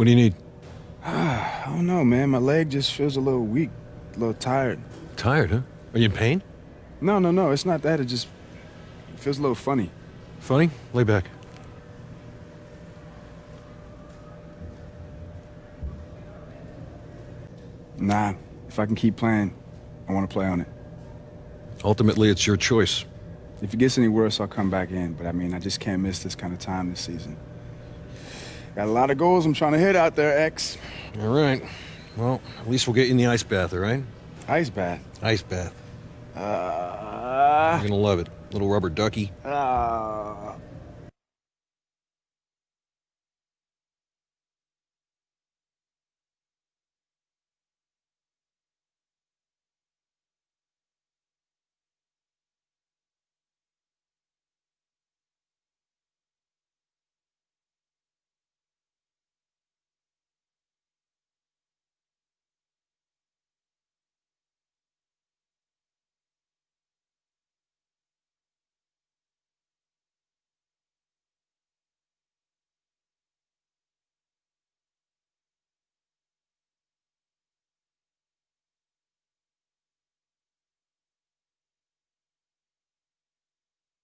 What do you need? I don't know, man. My leg just feels a little weak, a little tired. Tired, huh? Are you in pain? No. It's not that. It just feels a little funny. Funny? Lay back. Nah, if I can keep playing, I want to play on it. Ultimately, it's your choice. If it gets any worse, I'll come back in. But, I just can't miss this kind of time this season. Got a lot of goals I'm trying to hit out there, X. All right. Well, at least we'll get you in the ice bath, all right? Ice bath? Ice bath. You're gonna love it. Little rubber ducky.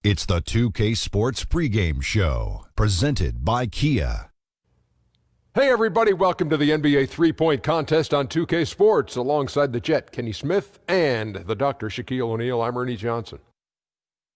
It's the 2K Sports pregame show, presented by Kia. Hey everybody, welcome to the NBA three-point contest on 2K Sports. Alongside the Jet, Kenny Smith, and the Dr. Shaquille O'Neal, I'm Ernie Johnson.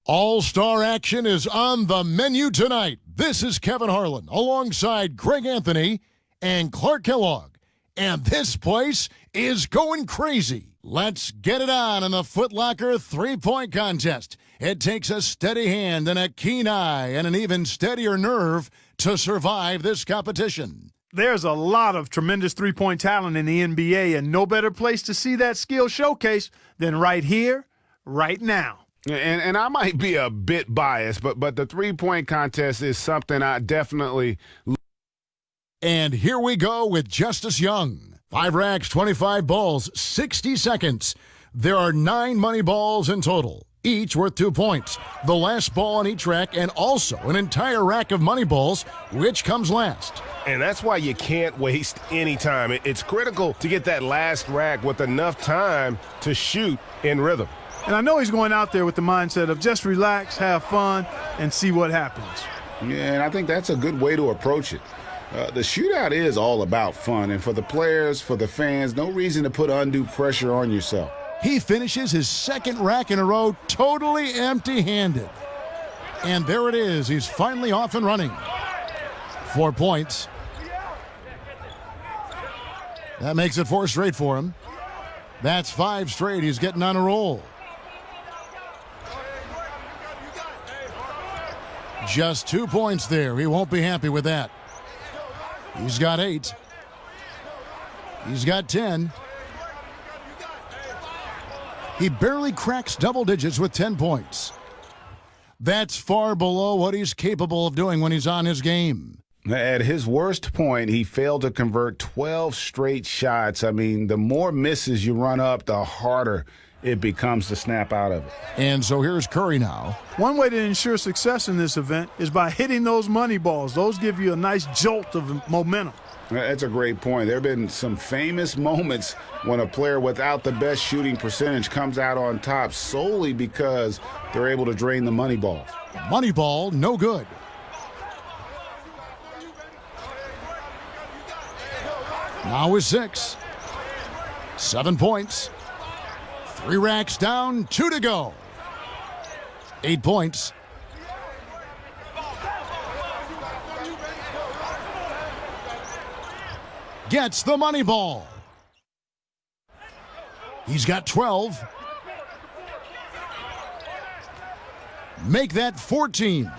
All-star action is on the menu tonight. This is Kevin Harlan alongside Greg Anthony and Clark Kellogg. And this place is going crazy. Let's get it on in the Foot Locker three-point contest. It takes a steady hand and a keen eye and an even steadier nerve to survive this competition. There's a lot of tremendous three-point talent in the NBA, and no better place to see that skill showcase than right here, right now. And I might be a bit biased, but the three-point contest is something I definitely... And here we go with Justice Young. 5 racks, 25 balls, 60 seconds. There are 9 money balls in total, each worth 2 points. The last ball on each rack, and also an entire rack of money balls, which comes last. And that's why you can't waste any time. It's critical to get that last rack with enough time to shoot in rhythm. And I know he's going out there with the mindset of just relax, have fun, and see what happens. Yeah, and I think that's a good way to approach it. The shootout is all about fun, and for the players, for the fans, no reason to put undue pressure on yourself. He finishes his second rack in a row totally empty-handed. And there it is. He's finally off and running. 4 points. That makes it 4 straight for him. That's 5 straight. He's getting on a roll. Just 2 points there. He won't be happy with that. He's got 8. He's got 10. He barely cracks double digits with 10 points. That's far below what he's capable of doing when he's on his game. At his worst point, he failed to convert 12 straight shots. The more misses you run up, the harder it becomes to snap out of it. And so here's Curry now. One way to ensure success in this event is by hitting those money balls. Those give you a nice jolt of momentum. That's a great point. There have been some famous moments when a player without the best shooting percentage comes out on top solely because they're able to drain the money balls. Money ball, no good. Now is 6. 7 points. 3 racks down, 2 to go. 8 points. Gets the money ball. He's got 12. Make that 14.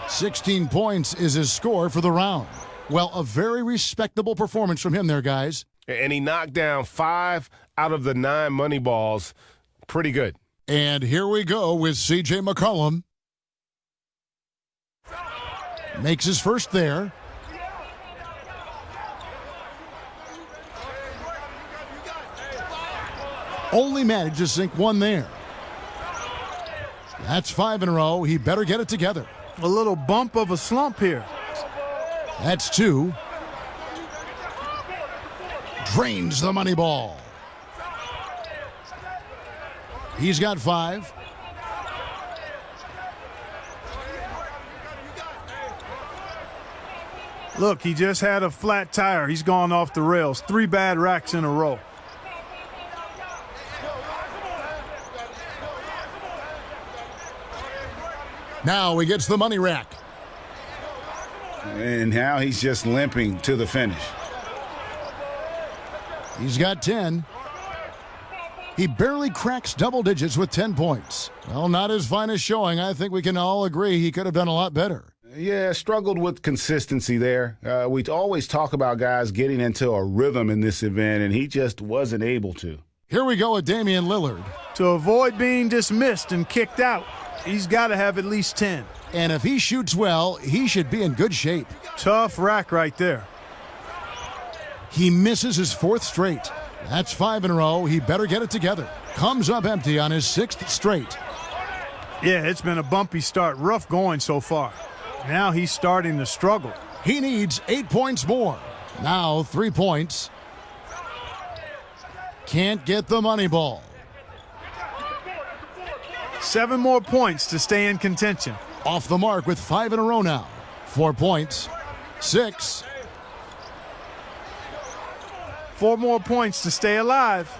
16 points is his score for the round. Well, a very respectable performance from him there, guys. And he knocked down 5 out of the 9 money balls. Pretty good. And here we go with C.J. McCollum. Makes his first there. Only managed to sink 1 there. That's 5 in a row. He better get it together. A little bump of a slump here. That's 2. Drains the money ball. He's got 5. Look, he just had a flat tire. He's gone off the rails. 3 bad racks in a row. Now he gets the money rack. And now he's just limping to the finish. He's got 10. He barely cracks double digits with 10 points. Well, not his finest showing. I think we can all agree he could have done a lot better. Yeah, struggled with consistency there. We always talk about guys getting into a rhythm in this event, and he just wasn't able to. Here we go with Damian Lillard. To avoid being dismissed and kicked out, he's got to have at least 10. And if he shoots well, he should be in good shape. Tough rack right there. He misses his 4th straight. That's 5 in a row. He better get it together. Comes up empty on his 6th straight. Yeah, it's been a bumpy start. Rough going so far. Now he's starting to struggle. He needs 8 points more. Now 3 points. Can't get the money ball. 7 more points to stay in contention. Off the mark with 5 in a row now. 4 points. 6. 4 more points to stay alive.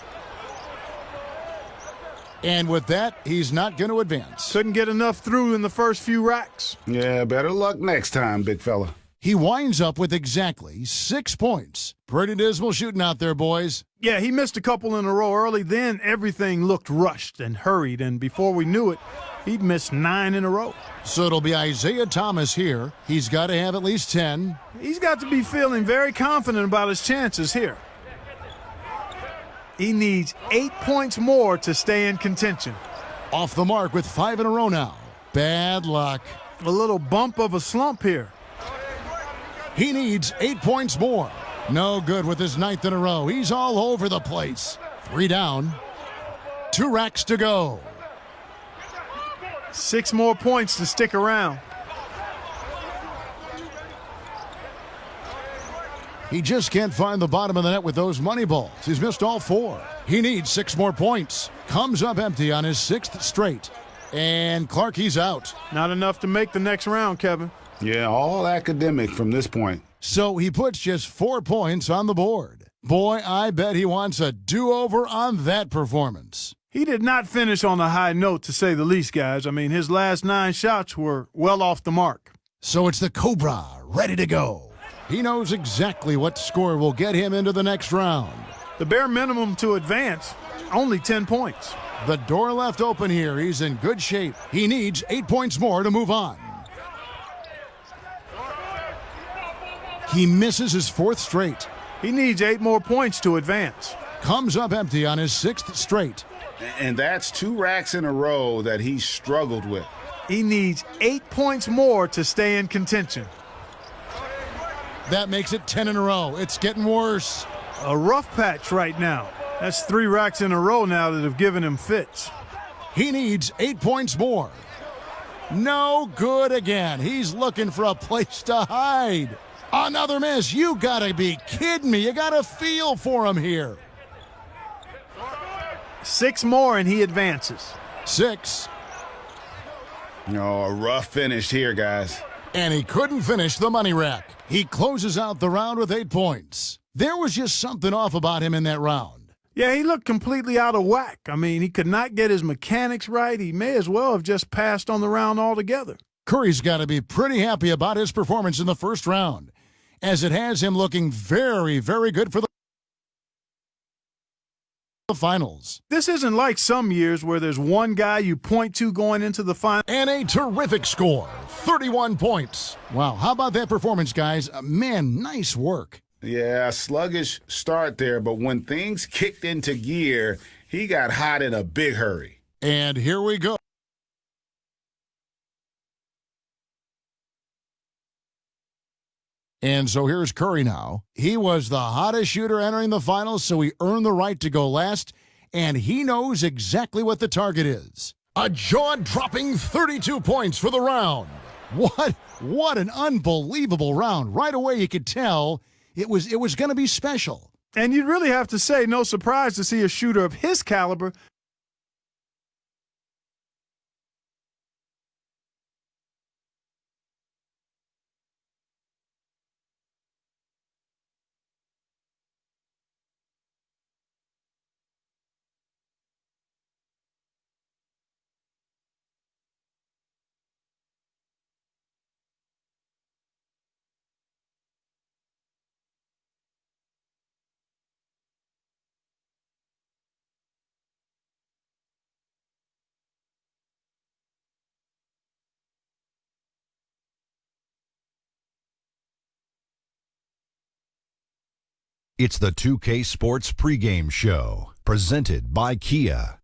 And with that, he's not going to advance. Couldn't get enough through in the first few racks. Yeah, better luck next time, big fella. He winds up with exactly 6 points. Pretty dismal shooting out there, boys. Yeah, he missed a couple in a row early. Then everything looked rushed and hurried. And before we knew it, he'd missed 9 in a row. So it'll be Isaiah Thomas here. He's got to have at least 10. He's got to be feeling very confident about his chances here. He needs 8 points more to stay in contention. Off the mark with 5 in a row now. Bad luck. A little bump of a slump here. He needs 8 points more. No good with his 9th in a row. He's all over the place. 3 down. 2 racks to go. 6 more points to stick around. He just can't find the bottom of the net with those money balls. He's missed all 4. He needs 6 more points. Comes up empty on his 6th straight. And Clark, he's out. Not enough to make the next round, Kevin. Yeah, all academic from this point. So he puts just 4 points on the board. Boy, I bet he wants a do-over on that performance. He did not finish on a high note, to say the least, guys. I mean, his last 9 shots were well off the mark. So it's the Cobra ready to go. He knows exactly what score will get him into the next round. The bare minimum to advance, only 10 points. The door left open here. He's in good shape. He needs 8 points more to move on. He misses his 4th straight. He needs 8 more points to advance. Comes up empty on his 6th straight. And that's 2 racks in a row that he struggled with. He needs 8 points more to stay in contention. That makes it 10 in a row. It's getting worse. A rough patch right now. That's 3 racks in a row now that have given him fits. He needs 8 points more. No good again. He's looking for a place to hide. Another miss. You gotta be kidding me. You gotta feel for him here. 6 more and he advances. 6. Oh, a rough finish here, guys. And he couldn't finish the money rack. He closes out the round with 8 points. There was just something off about him in that round. Yeah, he looked completely out of whack. I mean, he could not get his mechanics right. He may as well have just passed on the round altogether. Curry's got to be pretty happy about his performance in the first round, as it has him looking very, very good for the finals. This isn't like some years where there's one guy you point to going into the final. And a terrific score, 31 points. Wow, how about that performance, guys? Man, nice work. Yeah, sluggish start there, but when things kicked into gear, he got hot in a big hurry. And here we go. And so here's Curry now. He was the hottest shooter entering the finals, so he earned the right to go last, and he knows exactly what the target is. A jaw-dropping 32 points for the round. What an unbelievable round. Right away you could tell it was going to be special. And you'd really have to say no surprise to see a shooter of his caliber. It's the 2K Sports pregame show, presented by Kia.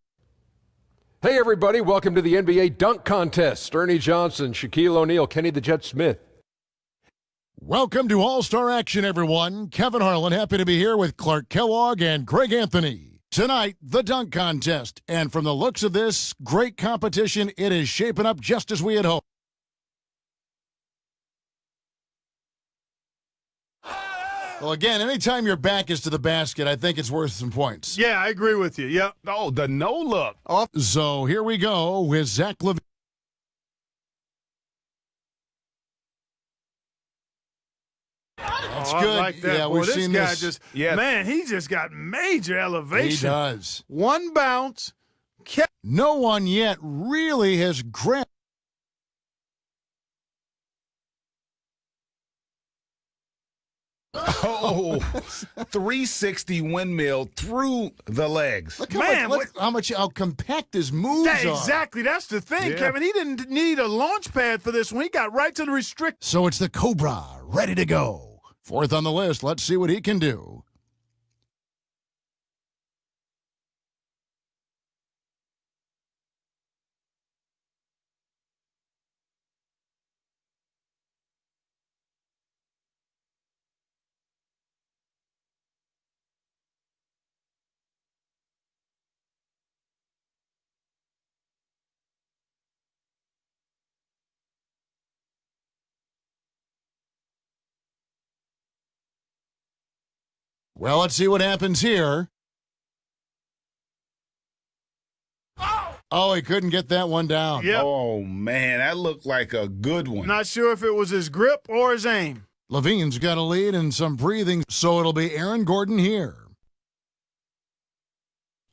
Hey, everybody. Welcome to the NBA Dunk Contest. Ernie Johnson, Shaquille O'Neal, Kenny the Jet Smith. Welcome to All-Star Action, everyone. Kevin Harlan, happy to be here with Clark Kellogg and Greg Anthony. Tonight, the dunk contest. And from the looks of this great competition, it is shaping up just as we had hoped. Well, again, anytime your back is to the basket, I think it's worth some points. Yeah, I agree with you. Yep. Oh, the no look. So here we go with Zach LaVine. That's good. I like that. Yeah, Boy, we've this seen guy this. man, he just got major elevation. He does. One bounce. No one yet really has grabbed. Oh, 360 windmill through the legs. Look how compact his moves are. Exactly. That's the thing, Yeah. Kevin. He didn't need a launch pad for this one. He got right to the restrict. So it's the Cobra, ready to go. Fourth on the list. Let's see what he can do. Well, let's see what happens here. Oh, he couldn't get that one down. Yep. Oh, man, that looked like a good one. Not sure if it was his grip or his aim. Levine's got a lead and some breathing, so it'll be Aaron Gordon here.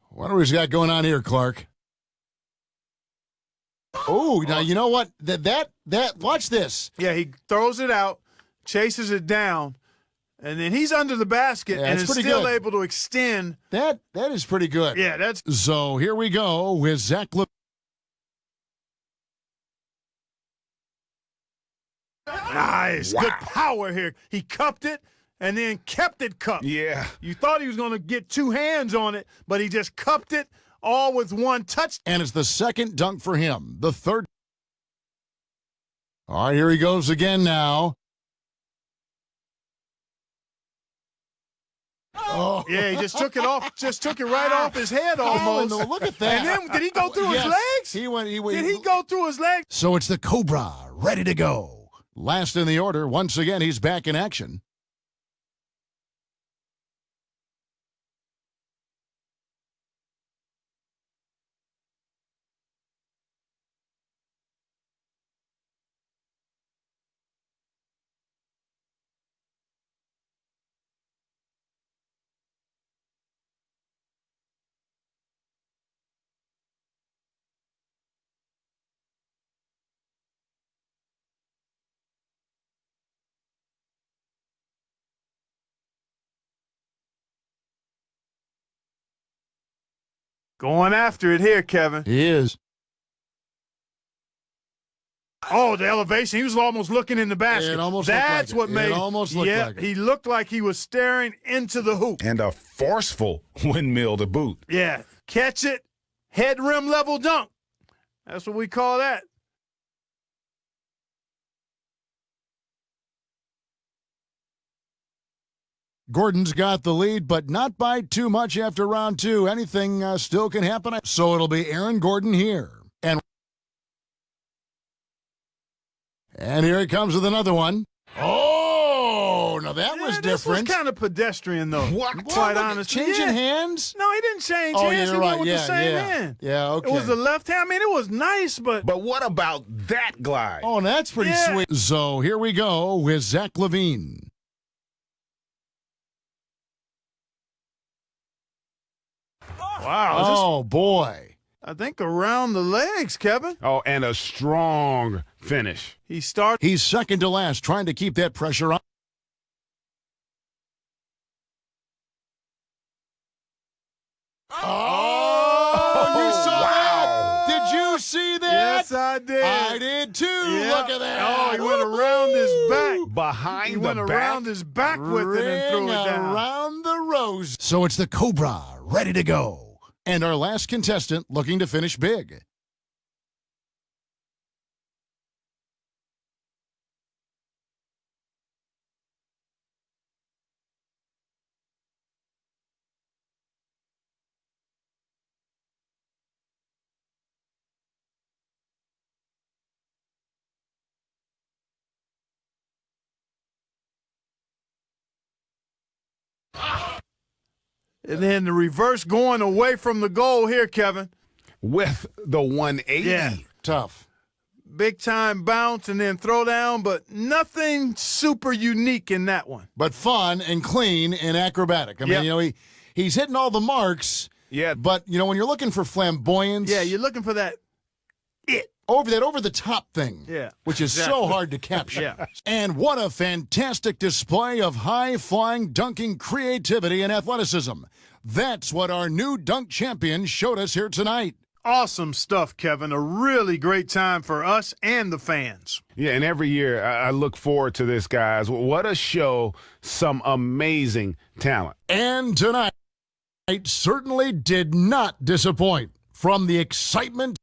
What do we got going on here, Clark? Oh, now you know what? That watch this. Yeah, he throws it out, chases it down, and then he's under the basket Yeah, and it's is pretty still good. able to extend. That is pretty good. Yeah, that's So here we go with Zach Levine. nice. Wow. Good power here. He cupped it and then kept it cupped. Yeah. You thought he was going to get two hands on it, but he just cupped it all with one touch. And it's the second dunk for him. The third. All right, here he goes again now. Oh, Yeah, he just took it off, just took it right off his head almost. Oh, look at that. And then did he go through his Yes. legs? He went. Did he go through his legs? So it's the Cobra, ready to go. Last in the order. Once again, he's back in action. Going after it here, Kevin. He is. Oh, the elevation. He was almost looking in the basket. It almost looked That's like it. what made It almost looked yeah, like it. he looked like he was staring into the hoop. And a forceful windmill to boot. Yeah. Catch it, head rim level dunk. That's what we call that. Gordon's got the lead, but not by too much after round two. Anything still can happen. So it'll be Aaron Gordon here. And here he comes with another one. Oh, now that was This different. was kind of pedestrian, though. What? Quite honestly. Changing Yeah. hands? No, he didn't change Oh, hands. you're He right. went with Yeah, the same yeah. hand. Yeah, okay. It was the left hand. I mean, it was nice, but But what about that glide? Oh, that's pretty Yeah. sweet. So here we go with Zach LaVine. wow. Oh, boy. I think around the legs, Kevin. Oh, and a strong finish. He started. He's second to last, trying to keep that pressure on. Oh, you saw that? Did you see that? Yes, I did. I did too. Yeah. Look at that. Oh, he went around his back. Behind He the went back. around his back with it and threw Ring it down. around the rose. So it's the Cobra ready to go. And our last contestant looking to finish big. And then the reverse going away from the goal here, Kevin. With the 180. Yeah. Tough. Big time bounce and then throw down, but nothing super unique in that one. But fun and clean and acrobatic. I mean, Yep. you know, he's hitting all the marks. Yeah. But, you know, when you're looking for flamboyance. Yeah, you're looking for that it. over the top thing. Yeah, Which is so exactly. hard to capture. Yeah. And what a fantastic display of high-flying dunking creativity and athleticism. That's what our new dunk champion showed us here tonight. Awesome stuff, Kevin. A really great time for us and the fans. Yeah, and every year I look forward to this, guys. What a show. Some amazing talent. And tonight certainly did not disappoint. From the excitement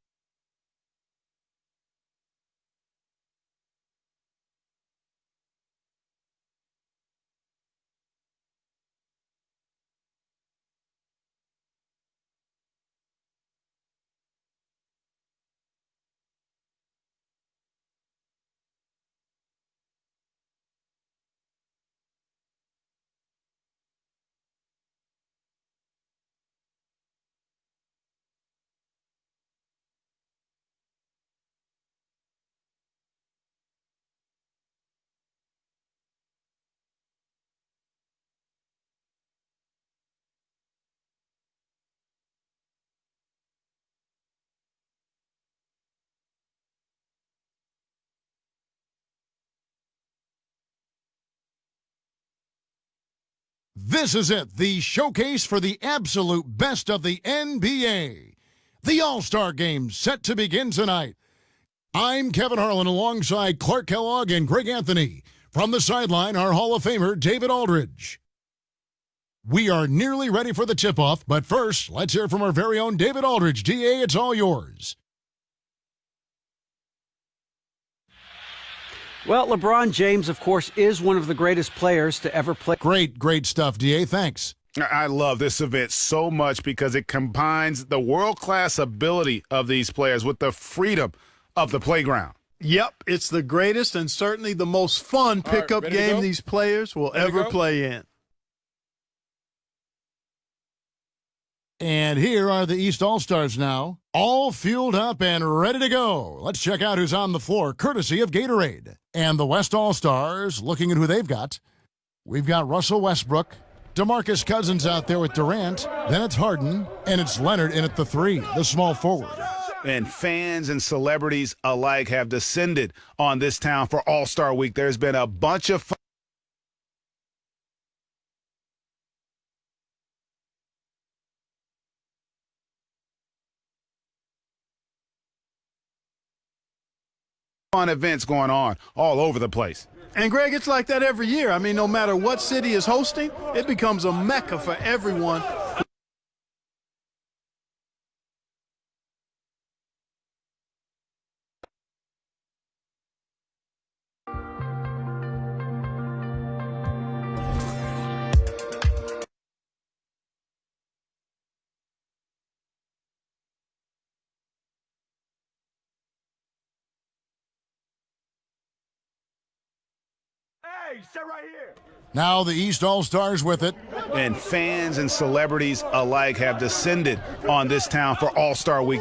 This is it, the showcase for the absolute best of the NBA. The All-Star Game set to begin tonight. I'm Kevin Harlan alongside Clark Kellogg and Greg Anthony. From the sideline, our Hall of Famer, David Aldridge. We are nearly ready for the tip-off, but first, let's hear from our very own David Aldridge. DA, it's all yours. Well, LeBron James, of course, is one of the greatest players to ever play. Great stuff, DA. Thanks. I love this event so much because it combines the world-class ability of these players with the freedom of the playground. Yep, it's the greatest and certainly the most fun pickup ready to game go? these players will Ready to ever go? play in. And here are the East All-Stars now, all fueled up and ready to go. Let's check out who's on the floor, courtesy of Gatorade. And the West All-Stars, looking at who they've got. We've got Russell Westbrook, DeMarcus Cousins out there with Durant, then it's Harden, and it's Leonard in at the three, the small forward. And fans and celebrities alike have descended on this town for All-Star Week. There's been a bunch of fun events going on all over the place. And, Greg, it's like that every year. I mean, no matter what city is hosting, it becomes a mecca for everyone. Now the East All-Stars with it. And fans and celebrities alike have descended on this town for All-Star Week.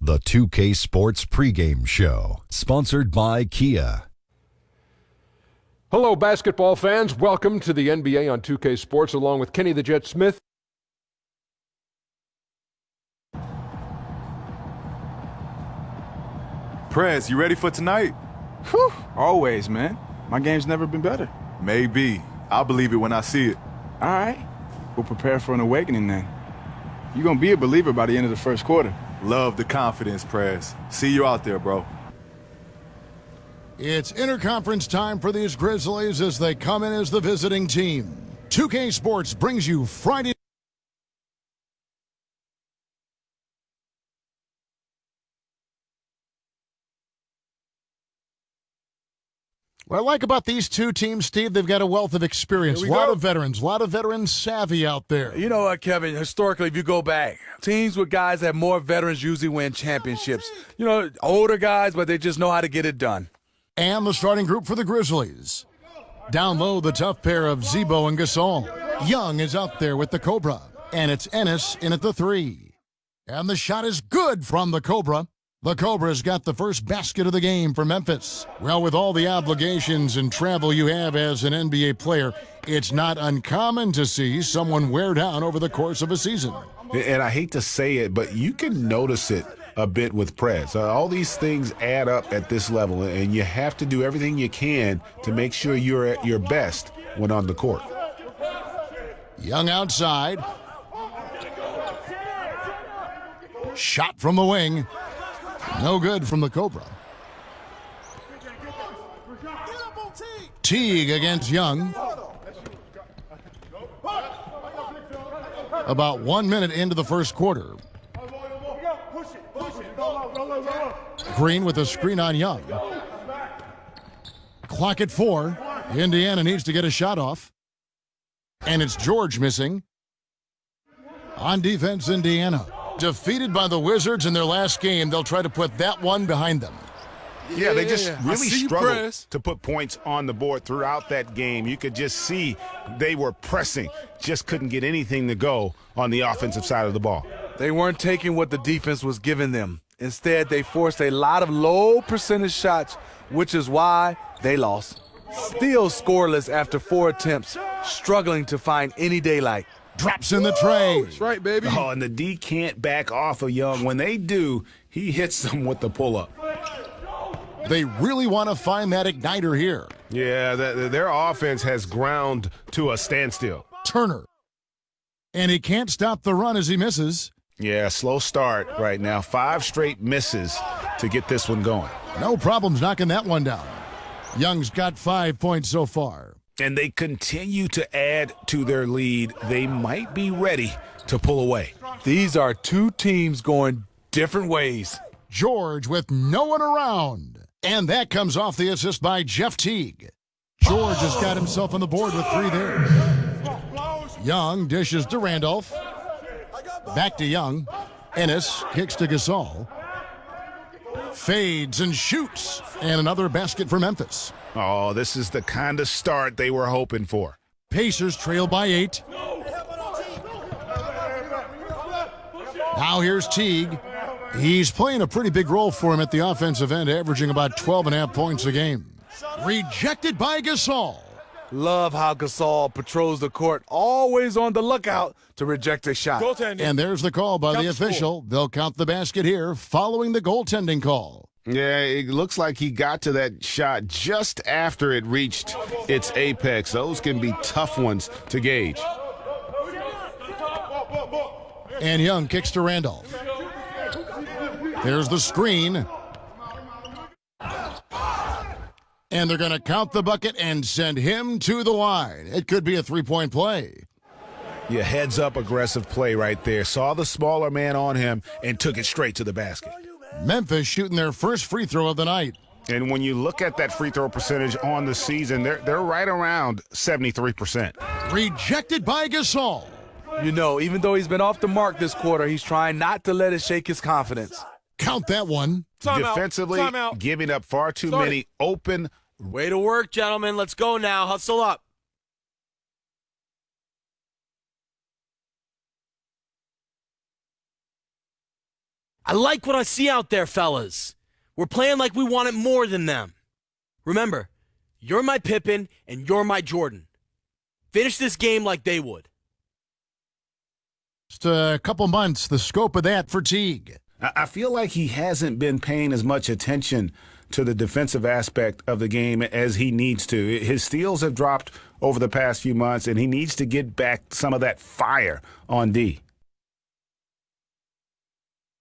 The 2K Sports pregame show, sponsored by Kia. Hello, basketball fans. Welcome to the NBA on 2K Sports, along with Kenny the Jet Smith. Prez, you ready for tonight? Whew, always, man. My game's never been better. Maybe. I'll believe it when I see it. All right. We'll prepare for an awakening then. You're going to be a believer by the end of the first quarter. Love the confidence, Prez. See you out there, bro. It's interconference time for these Grizzlies as they come in as the visiting team. 2K Sports brings you Friday. What I like about these two teams, Steve, they've got a wealth of experience. A lot of veterans, a lot of veteran savvy out there. You know what, Kevin? Historically, if you go back, teams with guys that have more veterans usually win championships. You know, older guys, but they just know how to get it done. And the starting group for the Grizzlies. Down low, the tough pair of Zebo and Gasol. Young is out there with the Cobra, and it's Ennis in at the 3. And the shot is good from the Cobra. The Cobra's got the first basket of the game for Memphis. Well, with all the obligations and travel you have as an NBA player, it's not uncommon to see someone wear down over the course of a season. And I hate to say it, but you can notice it a bit with Prez. All these things add up at this level, and you have to do everything you can to make sure you're at your best when on the court. Young outside. Shot from the wing. No good from the Cobra. Teague against Young. About 1 minute into the first quarter. Green with a screen on Young. Clock at 4. Indiana needs to get a shot off. And it's George missing. On defense, Indiana. Defeated by the Wizards in their last game, they'll try to put that one behind them. Yeah, they just really struggled to put points on the board throughout that game. You could just see they were pressing, just couldn't get anything to go on the offensive side of the ball. They weren't taking what the defense was giving them. Instead, they forced a lot of low percentage shots, which is why they lost. Still scoreless after 4 attempts, struggling to find any daylight. Drops in the tray. That's right, baby. Oh, and the D can't back off of Young. When they do, he hits them with the pull-up. They really want to find that igniter here. Yeah, their offense has ground to a standstill. Turner. And he can't stop the run as he misses. Yeah, slow start right now. 5 straight misses to get this one going. No problems knocking that one down. Young's got 5 points so far. And they continue to add to their lead. They might be ready to pull away. These are two teams going different ways. George with no one around. And that comes off the assist by Jeff Teague. George has got himself on the board with 3 there. Young dishes to Randolph. Back to Young. Ennis kicks to Gasol. Fades and shoots. And another basket for Memphis. Oh, this is the kind of start they were hoping for. Pacers trail by 8. Now here's Teague. He's playing a pretty big role for him at the offensive end, averaging about 12.5 points a game. Rejected by Gasol. Love how Gasol patrols the court, always on the lookout to reject a shot. And there's the call by the official. They'll count the basket here following the goaltending call. Yeah, it looks like he got to that shot just after it reached its apex. Those can be tough ones to gauge. And Young kicks to Randolph. There's the screen. And they're going to count the bucket and send him to the line. It could be a 3-point play. Yeah, heads-up aggressive play right there. Saw the smaller man on him and took it straight to the basket. Memphis shooting their first free throw of the night. And when you look at that free throw percentage on the season, they're right around 73%. Rejected by Gasol. You know, even though he's been off the mark this quarter, he's trying not to let it shake his confidence. Count that one. Defensively, giving up far too many open. Way to work, gentlemen. Let's go now. Hustle up. I like what I see out there, fellas. We're playing like we want it more than them. Remember, you're my Pippen and you're my Jordan. Finish this game like they would. Just a couple months, the scope of that for Teague. I feel like he hasn't been paying as much attention to the defensive aspect of the game as he needs to. His steals have dropped over the past few months, and he needs to get back some of that fire on D.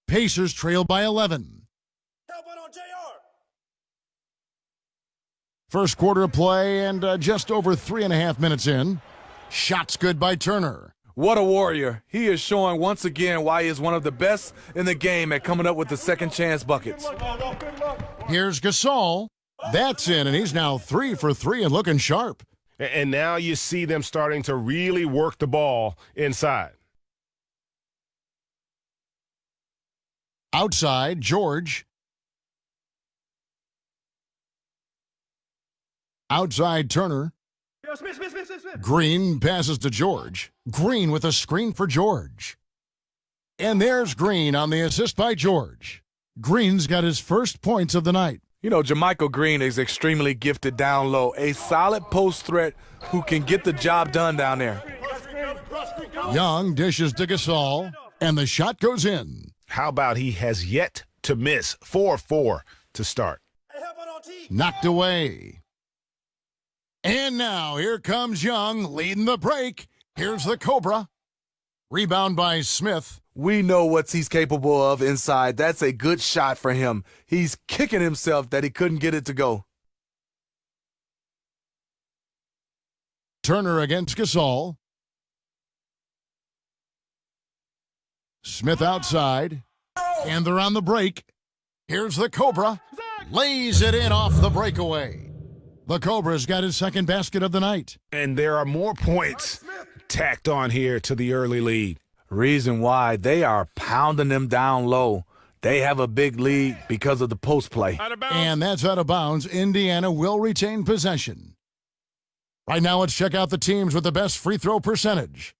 Pacers trail by 11. First quarter of play and just over 3.5 minutes in. Shots good by Turner. What a warrior. He is showing once again why he is one of the best in the game at coming up with the second chance buckets. Here's Gasol. That's in, and he's now 3 for 3 and looking sharp. And now you see them starting to really work the ball inside. Outside, George. Outside, Turner. Green passes to George. Green with a screen for George. And there's Green on the assist by George. Green's got his first points of the night. You know, JaMychal Green is extremely gifted down low. A solid post threat who can get the job done down there. Young dishes to Gasol, and the shot goes in. How about he has yet to miss 4-4 to start? Knocked away. And now here comes Young leading the break. Here's the Cobra. Rebound by Smith. We know what he's capable of inside. That's a good shot for him. He's kicking himself that he couldn't get it to go. Turner against Gasol. Smith outside. And they're on the break. Here's the Cobra. Lays it in off the breakaway. The Cobra's got his second basket of the night. And there are more points tacked on here to the early lead. Reason why they are pounding them down low. They have a big lead because of the post play. And that's out of bounds. Indiana will retain possession. Right now, let's check out the teams with the best free throw percentage.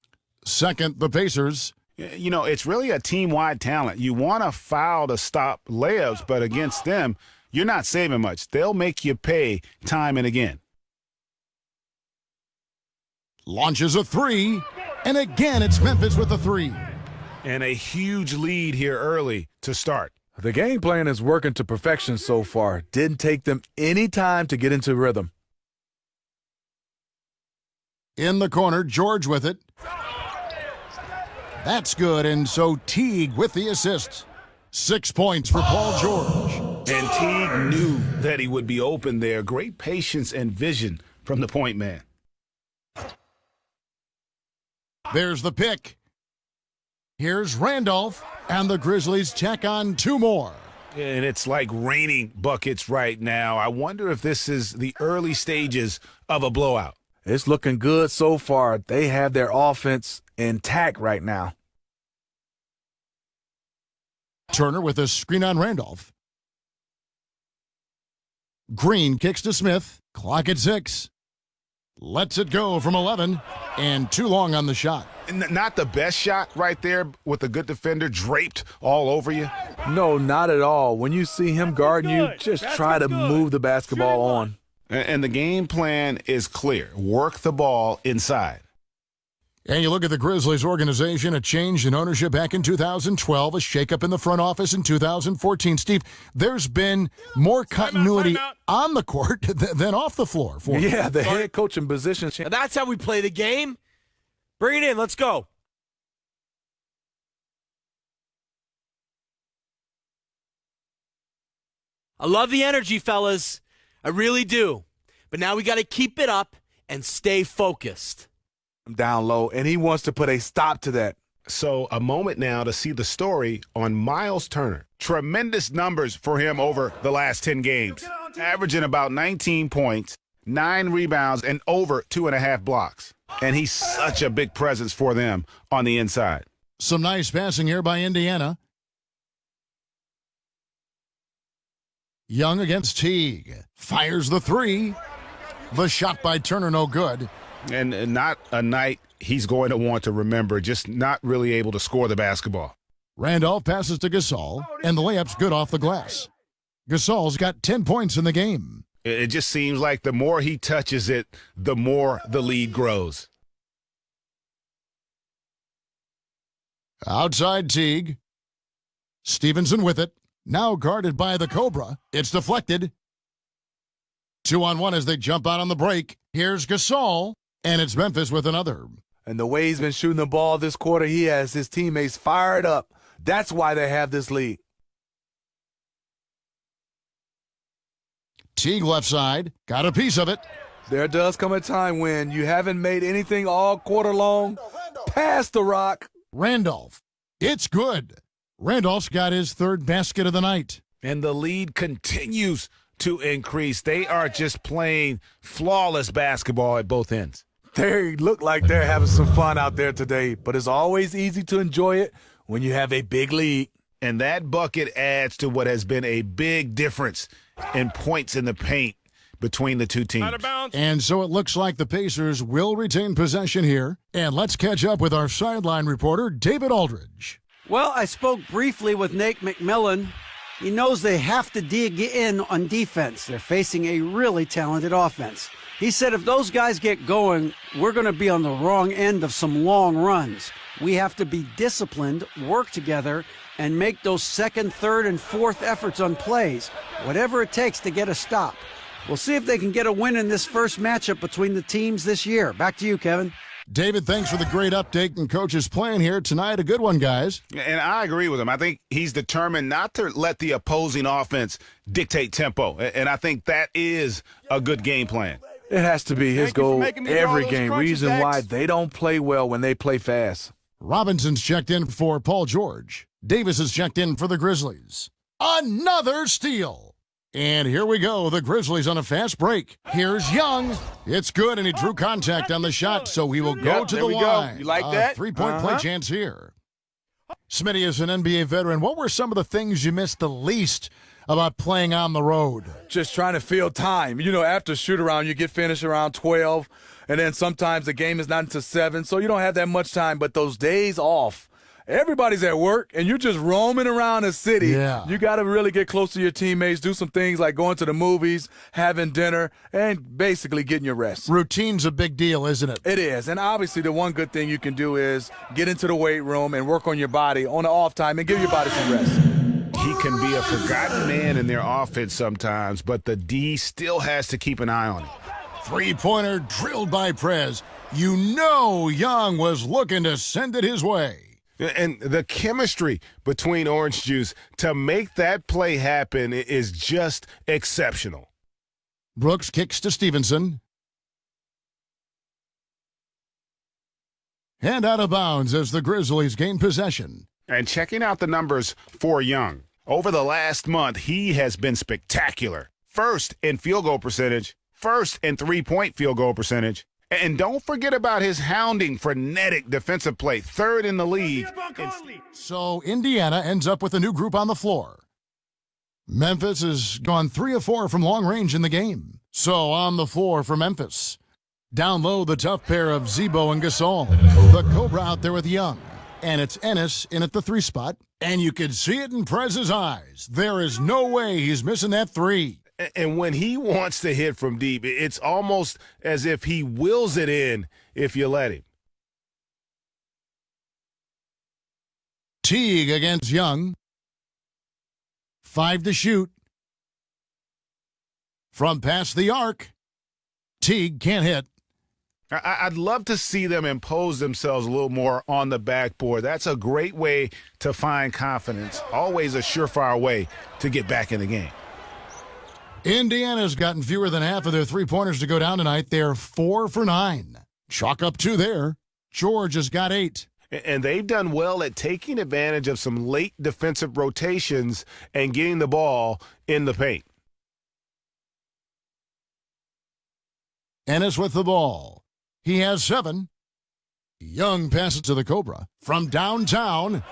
Second, the Pacers. You know, it's really a team-wide talent. You want to foul to stop layups, but against them, you're not saving much. They'll make you pay time and again. Launches a three, and again it's Memphis with a three. And a huge lead here early to start. The game plan is working to perfection so far. Didn't take them any time to get into rhythm. In the corner, George with it. That's good, and so Teague with the assist. 6 points for Paul George. And Teague knew that he would be open there. Great patience and vision from the point man. There's the pick. Here's Randolph, and the Grizzlies check on 2 more. And it's like raining buckets right now. I wonder if this is the early stages of a blowout. It's looking good so far. They have their offense intact right now. Turner with a screen on Randolph. Green kicks to Smith. Clock at 6. Lets it go from 11, and too long on the shot. Not the best shot right there with a good defender draped all over you. No, not at all. When you see him guarding you, just try to move the basketball on. And the game plan is clear. Work the ball inside. And you look at the Grizzlies organization, a change in ownership back in 2012, a shakeup in the front office in 2014. Steve, there's been more continuity on the court than off the floor. For yeah, the head coaching position. Now that's how we play the game. Bring it in. Let's go. I love the energy, fellas. I really do. But now we got to keep it up and stay focused. Down low, and he wants to put a stop to that. So a moment now to see the story on Miles Turner. Tremendous numbers for him over the last 10 games. averaging about 19 points, 9 rebounds, and over 2.5 blocks. And he's such a big presence for them on the inside. Some nice passing here by Indiana. Young against Teague. Fires the three. The shot by Turner, no good. And not a night he's going to want to remember, just not really able to score the basketball. Randolph passes to Gasol, and the layup's good off the glass. Gasol's got 10 points in the game. It just seems like the more he touches it, the more the lead grows. Outside Teague. Stevenson with it. Now guarded by the Cobra. It's deflected. 2-on-1 as they jump out on the break. Here's Gasol, and it's Memphis with another. And the way he's been shooting the ball this quarter, he has his teammates fired up. That's why they have this lead. Teague left side. Got a piece of it. There does come a time when you haven't made anything all quarter long. Pass the rock. Randolph. It's good. Randolph's got his third basket of the night. And the lead continues to increase. They are just playing flawless basketball at both ends. They look like they're having some fun out there today, but it's always easy to enjoy it when you have a big lead. And that bucket adds to what has been a big difference in points in the paint between the two teams. And so it looks like the Pacers will retain possession here. And let's catch up with our sideline reporter, David Aldridge. Well, I spoke briefly with Nate McMillan. He knows they have to dig in on defense. They're facing a really talented offense. He said if those guys get going, we're going to be on the wrong end of some long runs. We have to be disciplined, work together, and make those second, third, and fourth efforts on plays, whatever it takes to get a stop. We'll see if they can get a win in this first matchup between the teams this year. Back to you, Kevin. David, thanks for the great update and coach's plan here tonight. A good one, guys. And I agree with him. I think he's determined not to let the opposing offense dictate tempo. And I think that is a good game plan. It has to be his goal every game. Reason why they don't play well when they play fast. Robinson's checked in for Paul George. Davis is checked in for the Grizzlies. Another steal. And here we go, the Grizzlies on a fast break. Here's Young. It's good, and he drew contact on the shot, so he will go to the line. You like that? Three-point play chance here. Smitty is an NBA veteran. What were some of the things you missed the least about playing on the road? Just trying to fill time. You know, after shoot-around, you get finished around 12, and then sometimes the game is not until 7, so you don't have that much time. But those days off, everybody's at work, and you're just roaming around the city. Yeah. You got to really get close to your teammates, do some things like going to the movies, having dinner, and basically getting your rest. Routine's a big deal, isn't it? It is, and obviously the one good thing you can do is get into the weight room and work on your body on the off time and give your body some rest. He can be a forgotten man in their offense sometimes, but the D still has to keep an eye on him. Three-pointer drilled by Prez. You know Young was looking to send it his way. And the chemistry between Orange Juice to make that play happen is just exceptional. Brooks kicks to Stevenson. And out of bounds as the Grizzlies gain possession. And checking out the numbers for Young. Over the last month, he has been spectacular. First in field goal percentage, first in three-point field goal percentage. And don't forget about his hounding, frenetic defensive play, third in the league. So Indiana ends up with a new group on the floor. Memphis has gone 3 of 4 from long range in the game. So on the floor for Memphis. Down low, the tough pair of Zebo and Gasol. The Cobra out there with Young. And it's Ennis in at the 3 spot. And you can see it in Prez's eyes. There is no way he's missing that 3. And when he wants to hit from deep, it's almost as if he wills it in if you let him. Teague against Young. 5 to shoot. From past the arc. Teague can't hit. I'd love to see them impose themselves a little more on the backboard. That's a great way to find confidence. Always a surefire way to get back in the game. Indiana's gotten fewer than half of their three-pointers to go down tonight. They're 4 for 9. Chalk up 2 there. George has got 8. And they've done well at taking advantage of some late defensive rotations and getting the ball in the paint. Ennis with the ball. He has 7. Young passes to the Cobra from downtown.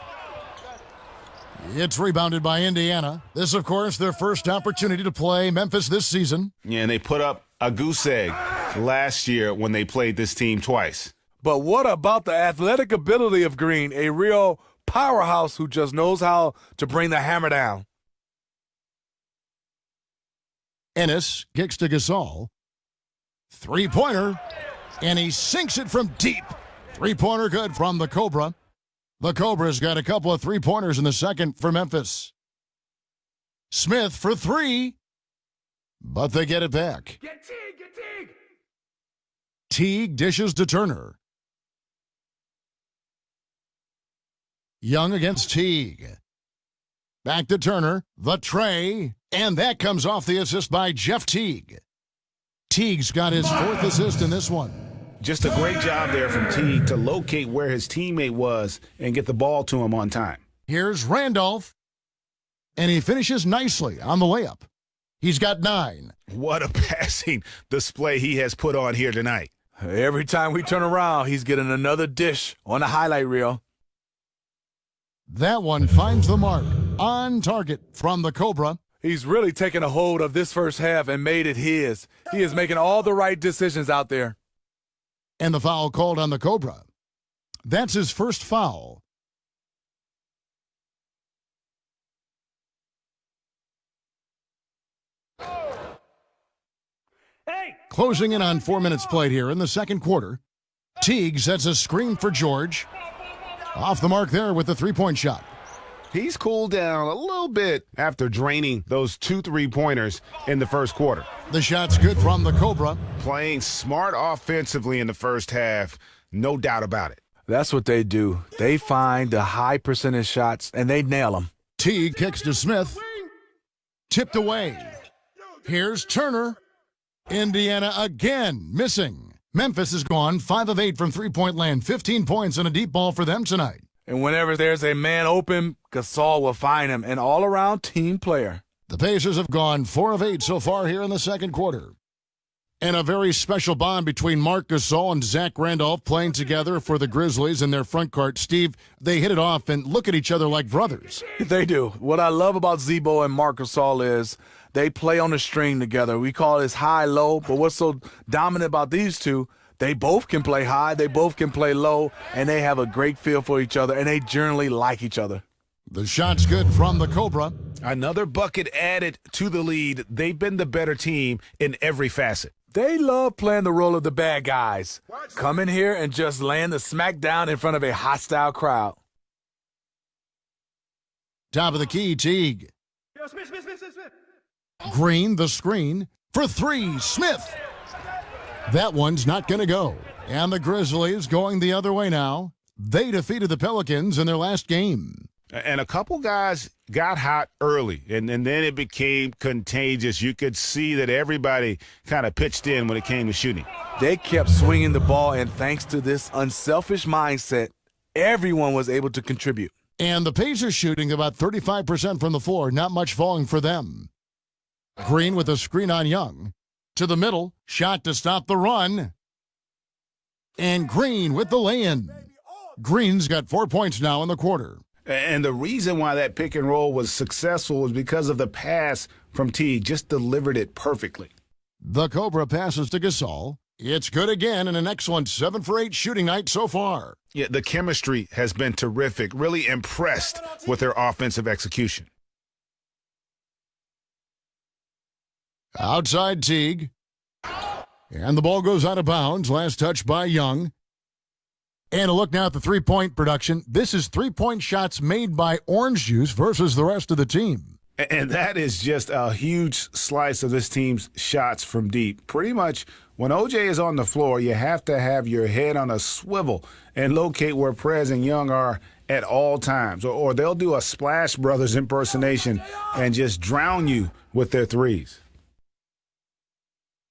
It's rebounded by Indiana. This, of course, their first opportunity to play Memphis this season. Yeah, and they put up a goose egg last year when they played this team twice. But what about the athletic ability of Green, a real powerhouse who just knows how to bring the hammer down? Ennis kicks to Gasol. Three-pointer, and he sinks it from deep. Three-pointer good from the Cobra. The Cobra's got a couple of three-pointers in the second for Memphis. Smith for 3, but they get it back. Get Teague! Teague dishes to Turner. Young against Teague. Back to Turner, the tray, and that comes off the assist by Jeff Teague. Teague's got his 4th assist in this one. Just a great job there from Teague to locate where his teammate was and get the ball to him on time. Here's Randolph, and he finishes nicely on the layup. He's got 9. What a passing display he has put on here tonight. Every time we turn around, he's getting another dish on the highlight reel. That one finds the mark. On target from the Cobra. He's really taken a hold of this first half and made it his. He is making all the right decisions out there. And the foul called on the Cobra. That's his first foul. Closing in on 4 minutes played here in the second quarter. Teague sets a screen for George. Off the mark there with the three-point shot. He's cooled down a little bit after draining those 2 3-pointers in the first quarter. The shot's good from the Cobra. Playing smart offensively in the first half, no doubt about it. That's what they do. They find the high percentage shots, and they nail them. Teague kicks to Smith. Tipped away. Here's Turner. Indiana again missing. Memphis is gone 5 of 8 from three-point land. 15 points and a deep ball for them tonight. And whenever there's a man open, Gasol will find him, an all-around team player. The Pacers have gone 4 of 8 so far here in the second quarter. And a very special bond between Marc Gasol and Zach Randolph playing together for the Grizzlies in their front court. Steve, they hit it off and look at each other like brothers. They do. What I love about Zebo and Marc Gasol is they play on the string together. We call this high-low, but what's so dominant about these two, they both can play high, they both can play low, and they have a great feel for each other, and they generally like each other. The shot's good from the Cobra. Another bucket added to the lead. They've been the better team in every facet. They love playing the role of the bad guys. Come in here and just land the smack down in front of a hostile crowd. Top of the key, Teague. Green, the screen for 3. Smith. That one's not going to go. And the Grizzlies going the other way now. They defeated the Pelicans in their last game. And a couple guys got hot early, and then it became contagious. You could see that everybody kind of pitched in when it came to shooting. They kept swinging the ball, and thanks to this unselfish mindset, everyone was able to contribute. And the Pacers shooting about 35% from the floor, not much falling for them. Green with a screen on Young. To the middle, shot to stop the run. And Green with the lay-in. Green's got 4 points now in the quarter. And the reason why that pick and roll was successful was because of the pass from Teague. Just delivered it perfectly. The Cobra passes to Gasol. It's good again and an excellent 7 for 8 shooting night so far. Yeah, the chemistry has been terrific. Really impressed with their offensive execution. Outside Teague. And the ball goes out of bounds. Last touch by Young. And a look now at the three-point production. This is three-point shots made by Orange Juice versus the rest of the team. And that is just a huge slice of this team's shots from deep. Pretty much when OJ is on the floor, you have to have your head on a swivel and locate where Prez and Young are at all times. Or they'll do a Splash Brothers impersonation and just drown you with their threes.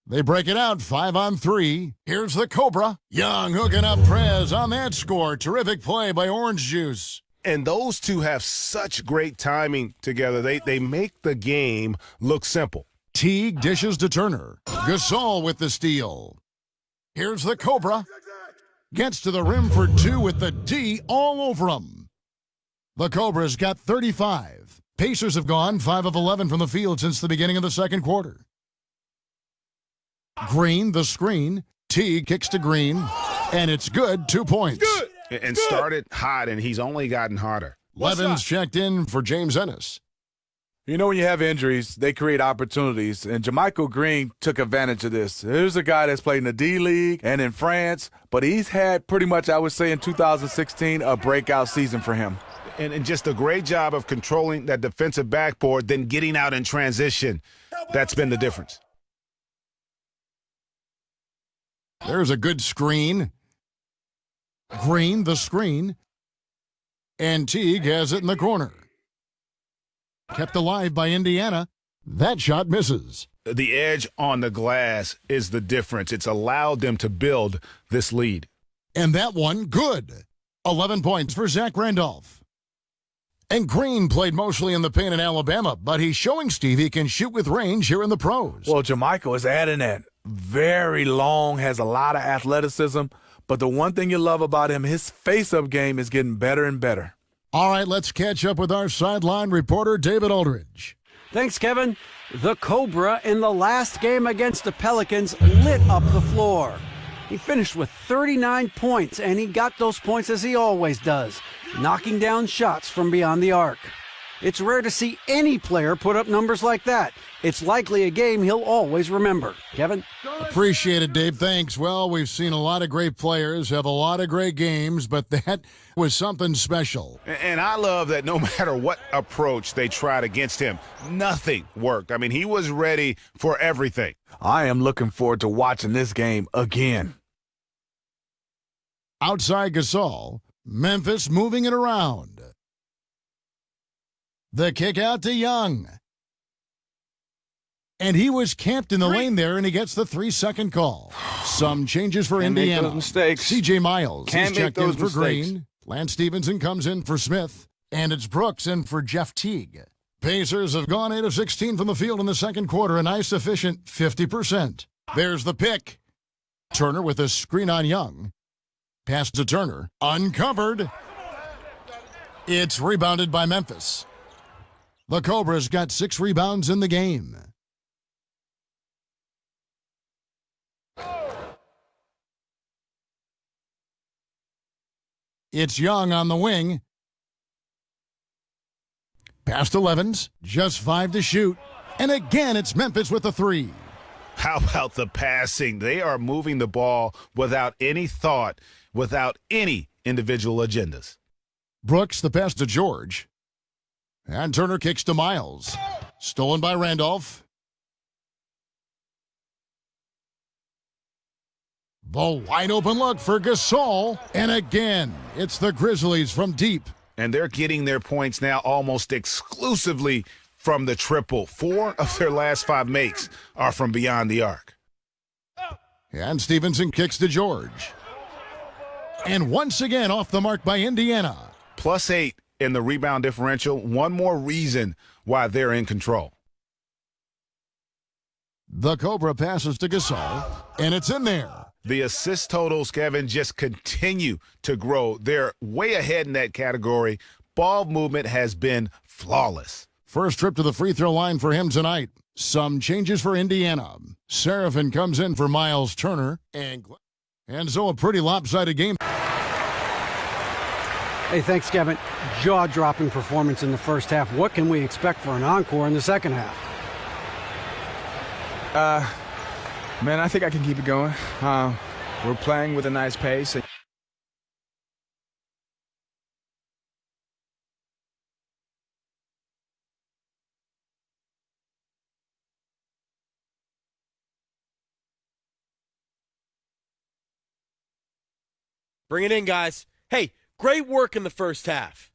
They break it out 5 on 3. Here's the Cobra. Young hooking up Prez on that score. Terrific play by Orange Juice. And those two have such great timing together. They make the game look simple. Teague dishes to Turner. Gasol with the steal. Here's the Cobra. Gets to the rim for two with the D all over him. The Cobra's got 35. Pacers have gone 5 of 11 from the field since the beginning of the second quarter. Green, the screen. T kicks to Green, and it's good, 2 points. And started hot, and he's only gotten hotter. Levins checked in for James Ennis. You know, when you have injuries, they create opportunities, and JaMychal Green took advantage of this. Here's a guy that's played in the D-League and in France, but he's had pretty much, I would say, in 2016, a breakout season for him. And just a great job of controlling that defensive backboard, then getting out in transition. That's been the difference. There's a good screen. Green, the screen. And Teague has it in the corner. Kept alive by Indiana. That shot misses. The edge on the glass is the difference. It's allowed them to build this lead. And that one, good. 11 points for Zach Randolph. And Green played mostly in the paint in Alabama, but he's showing Steve he can shoot with range here in the pros. Well, JaMychal is adding that. Very long, has a lot of athleticism, but the one thing you love about him, his face-up game is getting better and better. All right, let's catch up with our sideline reporter, David Aldridge. Thanks, Kevin. The Cobra in the last game against the Pelicans lit up the floor. He finished with 39 points, and he got those points as he always does, knocking down shots from beyond the arc. It's rare to see any player put up numbers like that. It's likely a game he'll always remember. Kevin? Appreciate it, Dave. Thanks. Well, we've seen a lot of great players have a lot of great games, but that was something special. And I love that no matter what approach they tried against him, nothing worked. I mean, he was ready for everything. I am looking forward to watching this game again. Outside Gasol, Memphis moving it around. The kick out to Young. And he was camped in the lane there, and he gets the 3-second call. Some changes for Can't Indiana. make those mistakes. C.J. Miles Can't is make checked in those for mistakes. Green. Lance Stevenson comes in for Smith. And it's Brooks in for Jeff Teague. Pacers have gone 8 of 16 from the field in the second quarter, a nice efficient 50%. There's the pick. Turner with a screen on Young. Pass to Turner. Uncovered. It's rebounded by Memphis. The Cobras got 6 rebounds in the game. It's Young on the wing. Past 11s, just 5 to shoot. And again, it's Memphis with the 3. How about the passing? They are moving the ball without any thought, without any individual agendas. Brooks, the pass to George. And Turner kicks to Miles. Stolen by Randolph. The wide open look for Gasol. And again, it's the Grizzlies from deep. And they're getting their points now almost exclusively from the triple. 4 of their last 5 makes are from beyond the arc. And Stevenson kicks to George. And once again off the mark by Indiana. +8 in the rebound differential. One more reason why they're in control. The Cobra passes to Gasol, and it's in there. The assist totals, Kevin, just continue to grow. They're way ahead in that category. Ball movement has been flawless. First trip to the free throw line for him tonight. Some changes for Indiana. Seraphin comes in for Miles Turner. And so a pretty lopsided game. Hey, thanks, Kevin. Jaw-dropping performance in the first half. What can we expect for an encore in the second half? Man, I think I can keep it going. We're playing with a nice pace. Bring it in, guys. Hey, great work in the first half.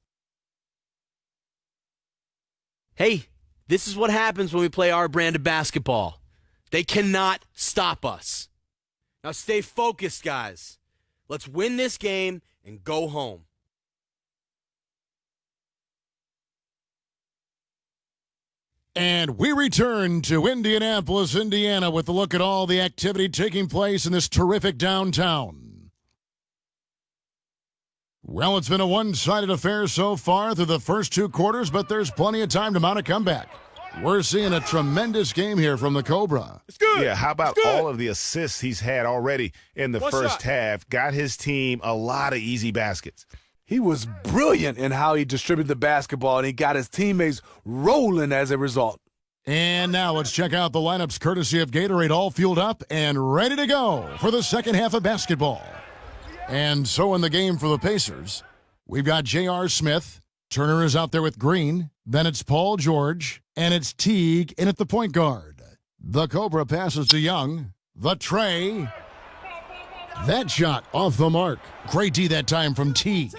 Hey, this is what happens when we play our brand of basketball. They cannot stop us. Now stay focused, guys. Let's win this game and go home. And we return to Indianapolis, Indiana, with a look at all the activity taking place in this terrific downtown. Well, it's been a one-sided affair so far through the first two quarters, but there's plenty of time to mount a comeback. We're seeing a tremendous game here from the Cobra. It's good. Yeah, how about all of the assists he's had already in the first half? Got his team a lot of easy baskets. He was brilliant in how he distributed the basketball, and he got his teammates rolling as a result. And now let's check out the lineups courtesy of Gatorade, all fueled up and ready to go for the second half of basketball. And so in the game for the Pacers, we've got J.R. Smith. Turner is out there with Green. Then it's Paul George, and it's Teague in at the point guard. The Cobra passes to Young. The tray. That shot off the mark. Great D that time from Teague.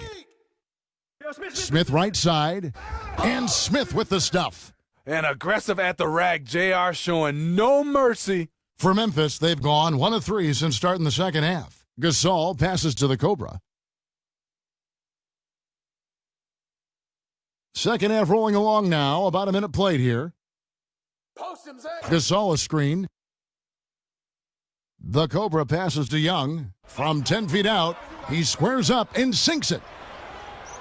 Smith right side, and Smith with the stuff. And aggressive at the rack, JR showing no mercy. For Memphis, they've gone 1 of 3 since starting the second half. Gasol passes to the Cobra. Second half rolling along now, about a minute played here. Gasol a screen. The Cobra passes to Young. From 10 feet out, he squares up and sinks it.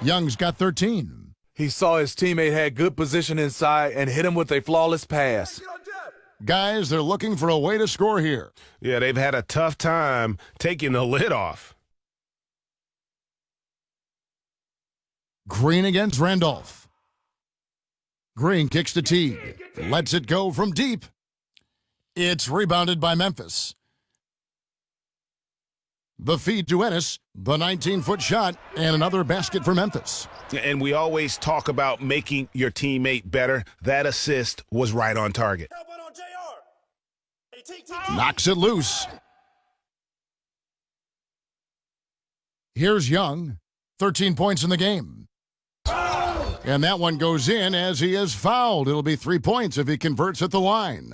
Young's got 13. He saw his teammate had good position inside and hit him with a flawless pass. Guys, they're looking for a way to score here. Yeah, they've had a tough time taking the lid off. Green against Randolph. Green kicks to Teague. Lets it go from deep. It's rebounded by Memphis. The feed to Ennis, the 19-foot shot, and another basket for Memphis. And we always talk about making your teammate better. That assist was right on target. Knocks it loose. Here's Young, 13 points in the game. And that one goes in as he is fouled. It'll be 3 points if he converts at the line.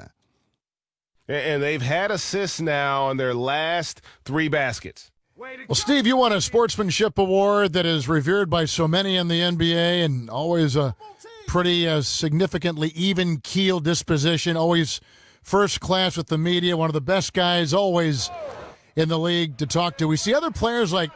And they've had assists now on their last 3 baskets. Well, Steve, you won a sportsmanship award that is revered by so many in the NBA and always a pretty significantly even-keel disposition, always first class with the media, one of the best guys always in the league to talk to. We see other players like,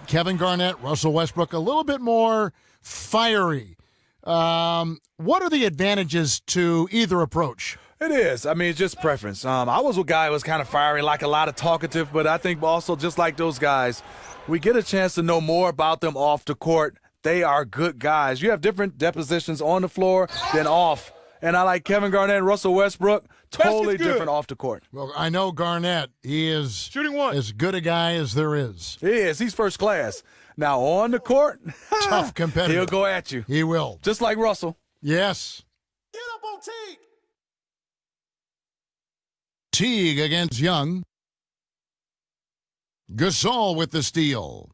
Kevin Garnett, Russell Westbrook, a little bit more fiery. What are the advantages to either approach? It is. I mean, it's just preference. I was a guy who was kind of fiery, like a lot of talkative, but I think also just like those guys, we get a chance to know more about them off the court. They are good guys. You have different depositions on the floor than off. And I like Kevin Garnett and Russell Westbrook, totally different off the court. Well, I know Garnett. He is shooting one. As good a guy as there is. He is. He's first class. Now, on the court, tough competitor. He'll go at you. He will. Just like Russell. Yes. Get up on Teague. Teague against Young. Gasol with the steal.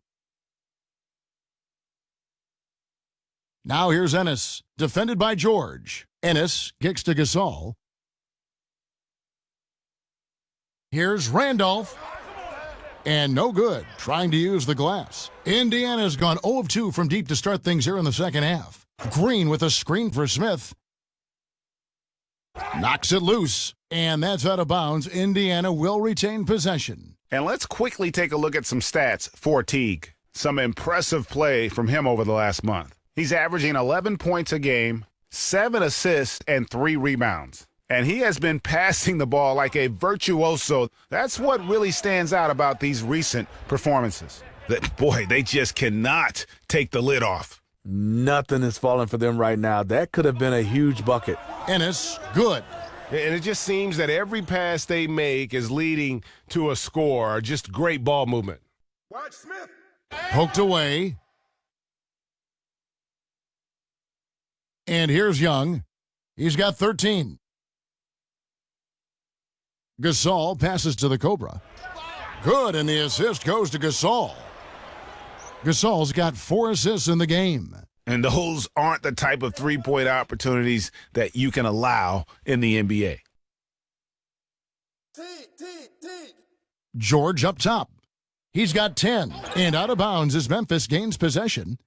Now here's Ennis, defended by George. Ennis kicks to Gasol. Here's Randolph. And no good, trying to use the glass. Indiana's gone 0 of 2 from deep to start things here in the second half. Green with a screen for Smith. Knocks it loose, and that's out of bounds. Indiana will retain possession. And let's quickly take a look at some stats for Teague. Some impressive play from him over the last month. He's averaging 11 points a game, 7 assists, and 3 rebounds. And he has been passing the ball like a virtuoso. That's what really stands out about these recent performances. They just cannot take the lid off. Nothing is falling for them right now. That could have been a huge bucket. Ennis, good. And it just seems that every pass they make is leading to a score. Just great ball movement. Watch Smith. Poked away. And here's Young. He's got 13. Gasol passes to the Cobra. Good, and the assist goes to Gasol. Gasol's got 4 assists in the game. And those aren't the type of three-point opportunities that you can allow in the NBA. George up top. He's got 10, and out of bounds as Memphis gains possession.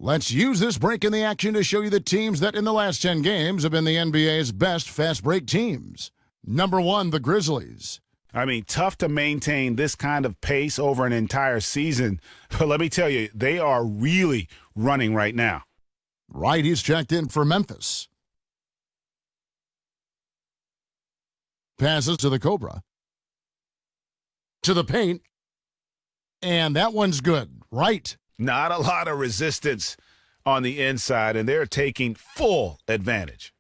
Let's use this break in the action to show you the teams that in the last 10 games have been the NBA's best fast break teams. Number 1, the Grizzlies. I mean, tough to maintain this kind of pace over an entire season. But let me tell you, they are really running right now. Right, he's checked in for Memphis. Passes to the Cobra. To the paint. And that one's good. Right. Not a lot of resistance on the inside, and they're taking full advantage.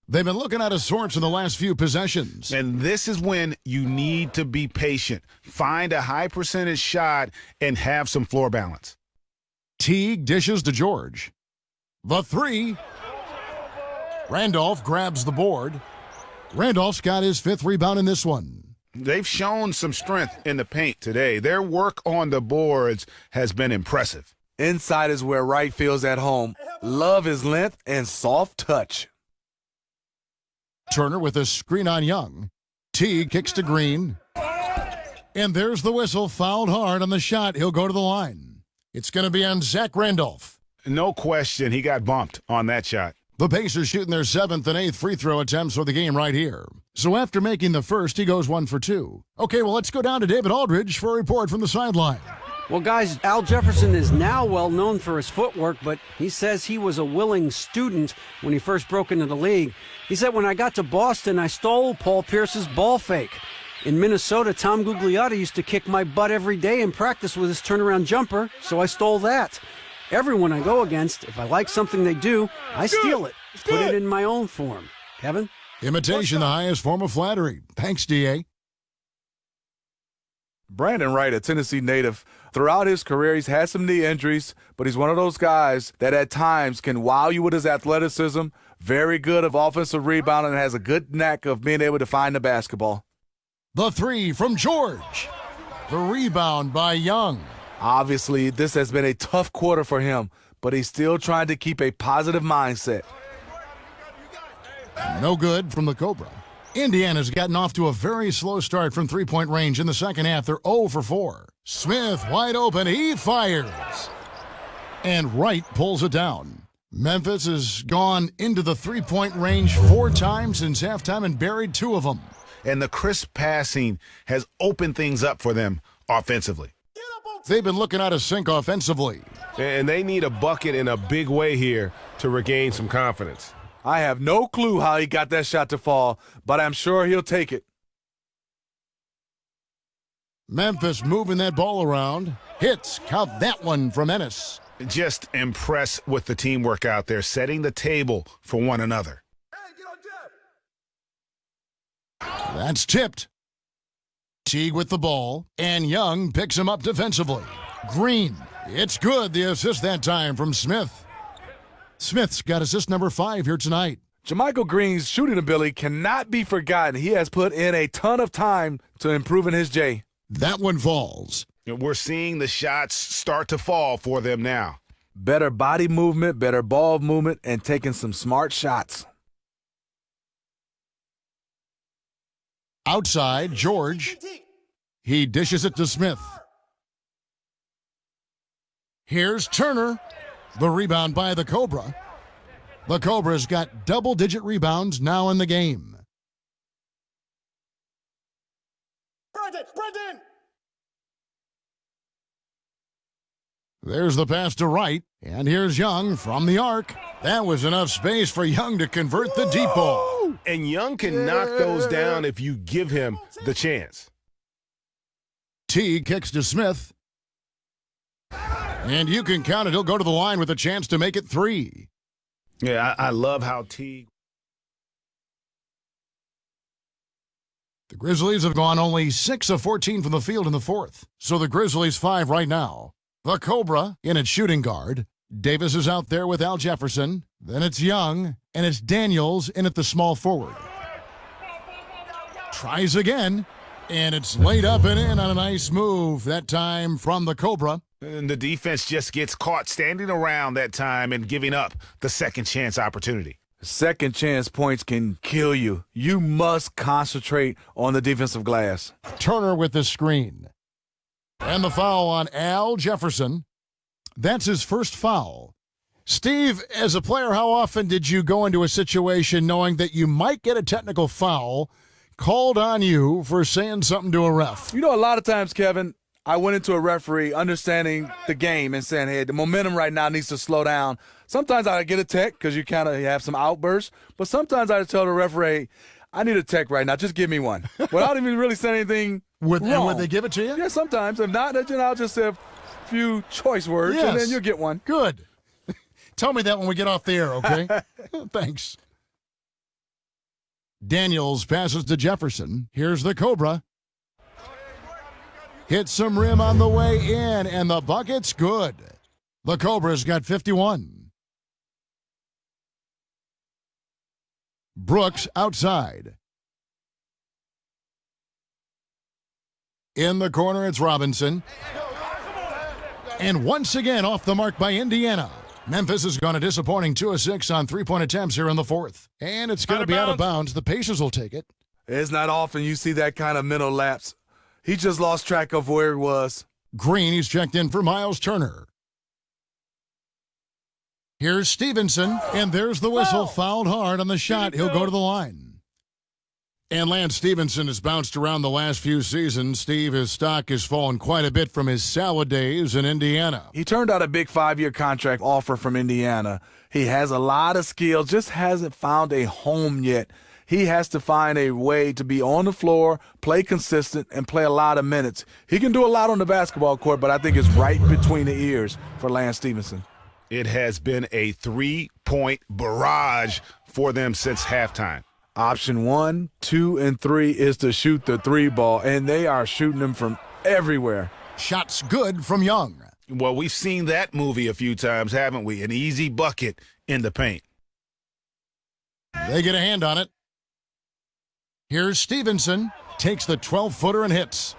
They've been looking out of sorts in the last few possessions. And this is when you need to be patient. Find a high percentage shot and have some floor balance. Teague dishes to George. The 3. Randolph grabs the board. Randolph's got his 5th rebound in this one. They've shown some strength in the paint today. Their work on the boards has been impressive. Inside is where Wright feels at home. Love his length and soft touch. Turner with a screen on Young. Teague kicks to Green. And there's the whistle. Fouled hard on the shot. He'll go to the line. It's going to be on Zach Randolph. No question, he got bumped on that shot. The Pacers shooting their 7th and 8th free throw attempts for the game right here. So after making the first, he goes 1 for 2. Okay, well, let's go down to David Aldridge for a report from the sideline. Well, guys, Al Jefferson is now well known for his footwork, but he says he was a willing student when he first broke into the league. He said, when I got to Boston, I stole Paul Pierce's ball fake. In Minnesota, Tom Gugliotta used to kick my butt every day in practice with his turnaround jumper, so I stole that. Everyone I go against, if I like something they do, I steal it, put it in my own form. Kevin? Imitation, the highest form of flattery. Thanks, D.A. Brandon Wright, a Tennessee native, throughout his career, he's had some knee injuries, but he's one of those guys that at times can wow you with his athleticism, very good of offensive rebounding, and has a good knack of being able to find the basketball. The 3 from George. The rebound by Young. Obviously, this has been a tough quarter for him, but he's still trying to keep a positive mindset. No good from the Cobra. Indiana's gotten off to a very slow start from three-point range in the second half. They're 0 for 4. Smith wide open. He fires. And Wright pulls it down. Memphis has gone into the three-point range 4 times since halftime and buried 2 of them. And the crisp passing has opened things up for them offensively. They've been looking out of sync offensively. And they need a bucket in a big way here to regain some confidence. I have no clue how he got that shot to fall, but I'm sure he'll take it. Memphis moving that ball around. Hits. Count that one from Ennis. Just impressed with the teamwork out there, setting the table for one another. That's tipped. Teague with the ball, and Young picks him up defensively. Green. It's good. The assist that time from Smith. Smith's got assist number 5 here tonight. JaMychal Green's shooting ability cannot be forgotten. He has put in a ton of time to improving his J. That one falls. We're seeing the shots start to fall for them now. Better body movement, better ball movement, and taking some smart shots. Outside, George. He dishes it to Smith. Here's Turner. The rebound by the Cobra. The Cobra's got double-digit rebounds now in the game. Brandon! There's the pass to Wright, and here's Young from the arc. That was enough space for Young to convert the deep ball. And Young can knock those down if you give him the chance. Teague kicks to Smith. And you can count it. He'll go to the line with a chance to make it 3. Yeah, I love how Teague. The Grizzlies have gone only 6 of 14 from the field in the fourth. So the Grizzlies 5 right now. The Cobra in its shooting guard. Davis is out there with Al Jefferson. Then it's Young, and it's Daniels in at the small forward. Tries again, and it's laid up and in on a nice move, that time from the Cobra. And the defense just gets caught standing around that time and giving up the second chance opportunity. Second chance points can kill you. You must concentrate on the defensive glass. Turner with the screen. And the foul on Al Jefferson. That's his first foul. Steve, as a player, how often did you go into a situation knowing that you might get a technical foul called on you for saying something to a ref? You know, a lot of times, Kevin, I went into a referee understanding the game and saying, hey, the momentum right now needs to slow down. Sometimes I get a tech because you kind of have some outbursts, but sometimes I tell the referee, I need a tech right now. Just give me one. Without even really saying anything wrong. And would they give it to you? Yeah, sometimes. If not, I'll just say a few choice words, and then you'll get one. Good. Tell me that when we get off the air, okay? Thanks. Daniels passes to Jefferson. Here's the Cobra. Hits some rim on the way in, and the bucket's good. The Cobra's got 51. Brooks outside. In the corner, it's Robinson. And once again, off the mark by Indiana. Memphis has gone a disappointing 2 of 6 on three-point attempts here in the fourth. And it's going to be out of bounds. The Pacers will take it. It's not often you see that kind of mental lapse. He just lost track of where he was. Green, he's checked in for Miles Turner. Here's Stevenson, and there's the whistle. Fouled hard on the shot. He'll go to the line. And Lance Stevenson has bounced around the last few seasons. Steve, his stock has fallen quite a bit from his salad days in Indiana. He turned out a big 5-year contract offer from Indiana. He has a lot of skills, just hasn't found a home yet. He has to find a way to be on the floor, play consistent, and play a lot of minutes. He can do a lot on the basketball court, but I think it's right between the ears for Lance Stevenson. It has been a 3-point barrage for them since halftime. Option 1, 2, and 3 is to shoot the 3 ball, and they are shooting them from everywhere. Shots good from Young. Well, we've seen that movie a few times, haven't we? An easy bucket in the paint. They get a hand on it. Here's Stevenson. Takes the 12-footer and hits.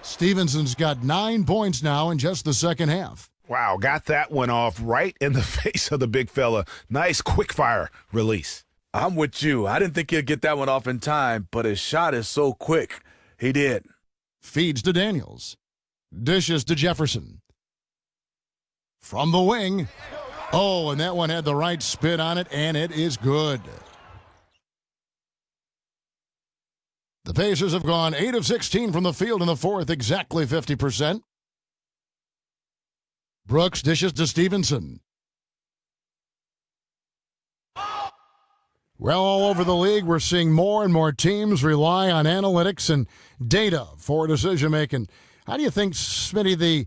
Stevenson's got 9 points now in just the second half. Wow, got that one off right in the face of the big fella. Nice quick-fire release. I'm with you. I didn't think he'd get that one off in time, but his shot is so quick. He did. Feeds to Daniels. Dishes to Jefferson. From the wing. Oh, and that one had the right spin on it, and it is good. The Pacers have gone 8 of 16 from the field in the fourth, exactly 50%. Brooks dishes to Stevenson. Well, all over the league, we're seeing more and more teams rely on analytics and data for decision-making. How do you think, Smitty, the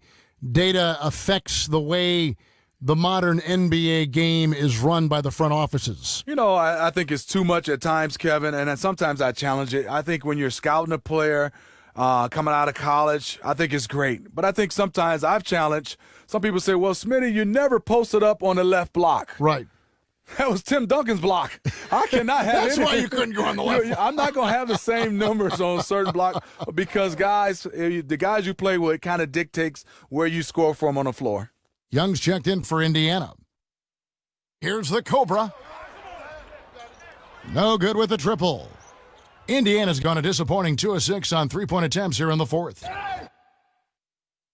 data affects the way the modern NBA game is run by the front offices? You know, I think it's too much at times, Kevin, and sometimes I challenge it. I think when you're scouting a player coming out of college, I think it's great. But I think sometimes I've challenged. Some people say, well, Smitty, you never posted up on the left block. Right. That was Tim Duncan's block. I cannot have That's why you couldn't go on the left. I'm not going to have the same numbers on a certain block because, the guys you play with kind of dictates where you score from on the floor. Young's checked in for Indiana. Here's the Cobra. No good with the triple. Indiana's gone a disappointing 2 of 6 on three-point attempts here in the fourth.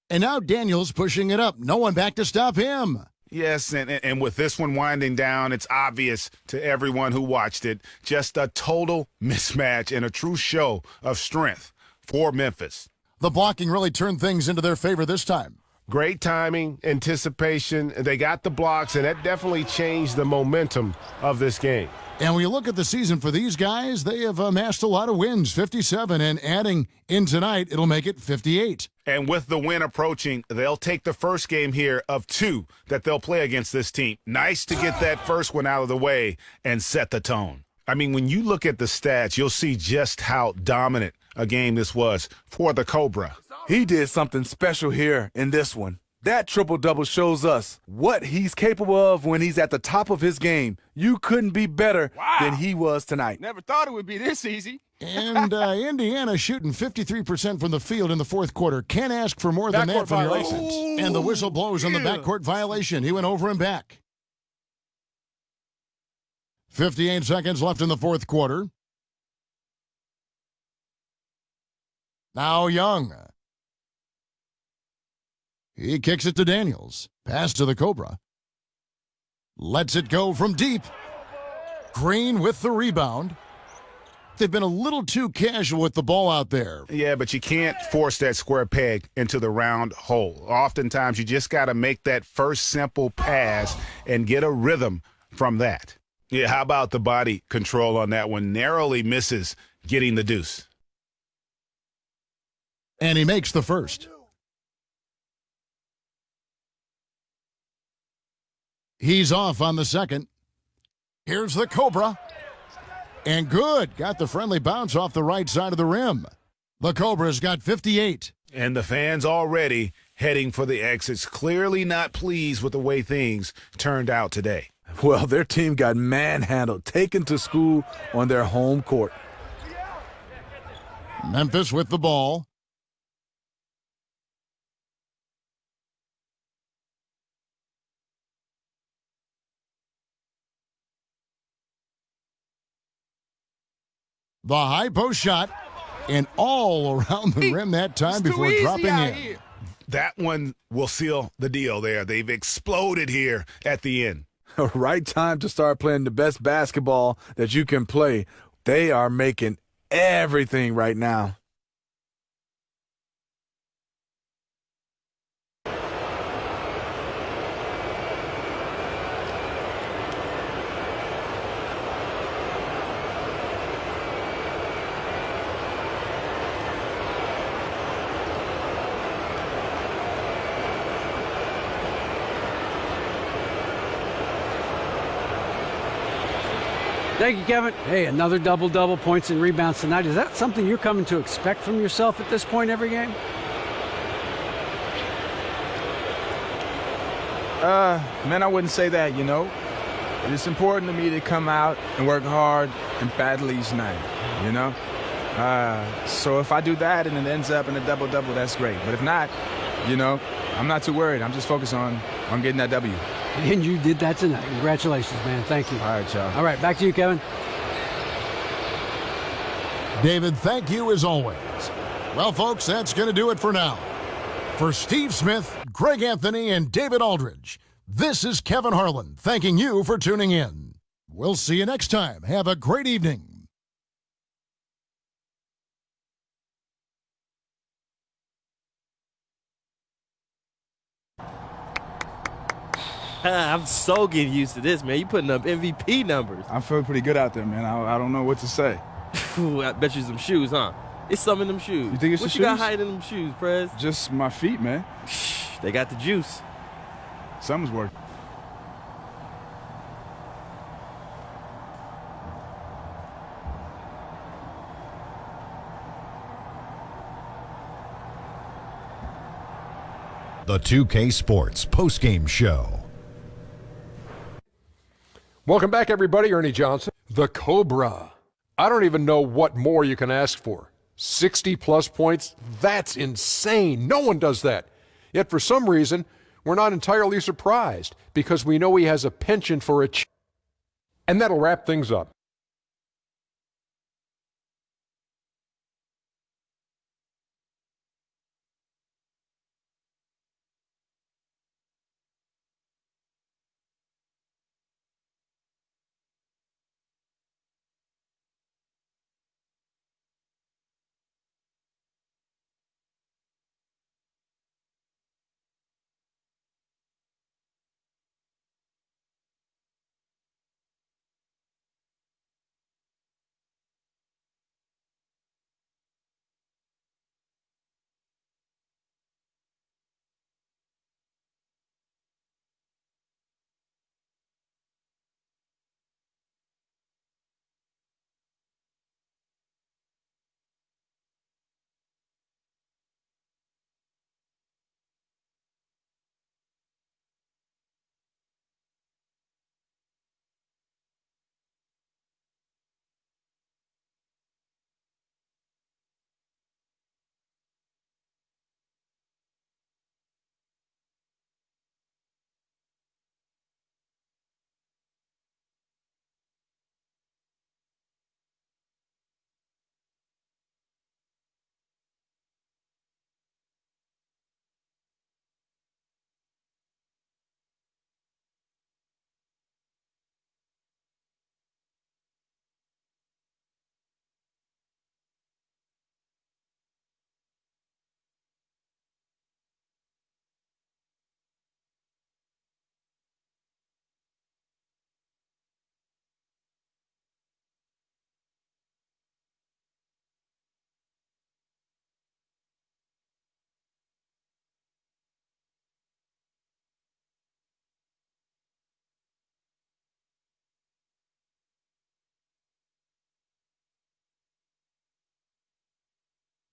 And now Daniels pushing it up. No one back to stop him. Yes, and with this one winding down, it's obvious to everyone who watched it, just a total mismatch and a true show of strength for Memphis. The blocking really turned things into their favor this time. Great timing, anticipation. They got the blocks, and that definitely changed the momentum of this game. And when you look at the season for these guys, they have amassed a lot of wins, 57, and adding in tonight, it'll make it 58. And with the win approaching, they'll take the first game here of 2 that they'll play against this team. Nice to get that first one out of the way and set the tone. I mean, when you look at the stats, you'll see just how dominant a game this was for the Cobra. He did something special here in this one. That triple-double shows us what he's capable of when he's at the top of his game. You couldn't be better than he was tonight. Never thought it would be this easy. And Indiana shooting 53% from the field in the fourth quarter. Can't ask for more than that from your offense. And the whistle blows on the backcourt violation. He went over and back. 58 seconds left in the fourth quarter. Now Young. He kicks it to Daniels. Pass to the Cobra. Lets it go from deep. Green with the rebound. They've been a little too casual with the ball out there. Yeah, but you can't force that square peg into the round hole. Oftentimes, you just got to make that first simple pass and get a rhythm from that. Yeah, how about the body control on that one? Narrowly misses getting the deuce. And he makes the first. He's off on the second. Here's the Cobra. And good. Got the friendly bounce off the right side of the rim. The Cobra's got 58. And the fans already heading for the exits, clearly not pleased with the way things turned out today. Well, their team got manhandled, taken to school on their home court. Memphis with the ball. The high post shot, and all around the rim that time before dropping in. That one will seal the deal there. They've exploded here at the end. Right time to start playing the best basketball that you can play. They are making everything right now. Thank you, Kevin. Hey, another double-double, points and rebounds tonight. Is that something you're coming to expect from yourself at this point every game? Man, I wouldn't say that, you know. It's important to me to come out and work hard and battle each night, you know. So if I do that and it ends up in a double-double, that's great. But if not, you know, I'm not too worried. I'm just focused on getting that W. And you did that tonight. Congratulations, man. Thank you. All right, y'all. All right, back to you, Kevin. David, thank you as always. Well, folks, that's going to do it for now. For Steve Smith, Greg Anthony, and David Aldridge, this is Kevin Harlan thanking you for tuning in. We'll see you next time. Have a great evening. I'm so getting used to this, man. You putting up MVP numbers. I feel pretty good out there, man. I don't know what to say. Ooh, I bet you some shoes, huh? It's some in them shoes. You think it's what the you got shoes? hiding in them shoes, Prez? Just my feet, man. They got the juice. Something's working. The 2K Sports postgame show. Welcome back, everybody. Ernie Johnson. The Cobra. I don't even know what more you can ask for. 60-plus points? That's insane. No one does that. Yet for some reason, we're not entirely surprised because we know he has a penchant for a and that'll wrap things up.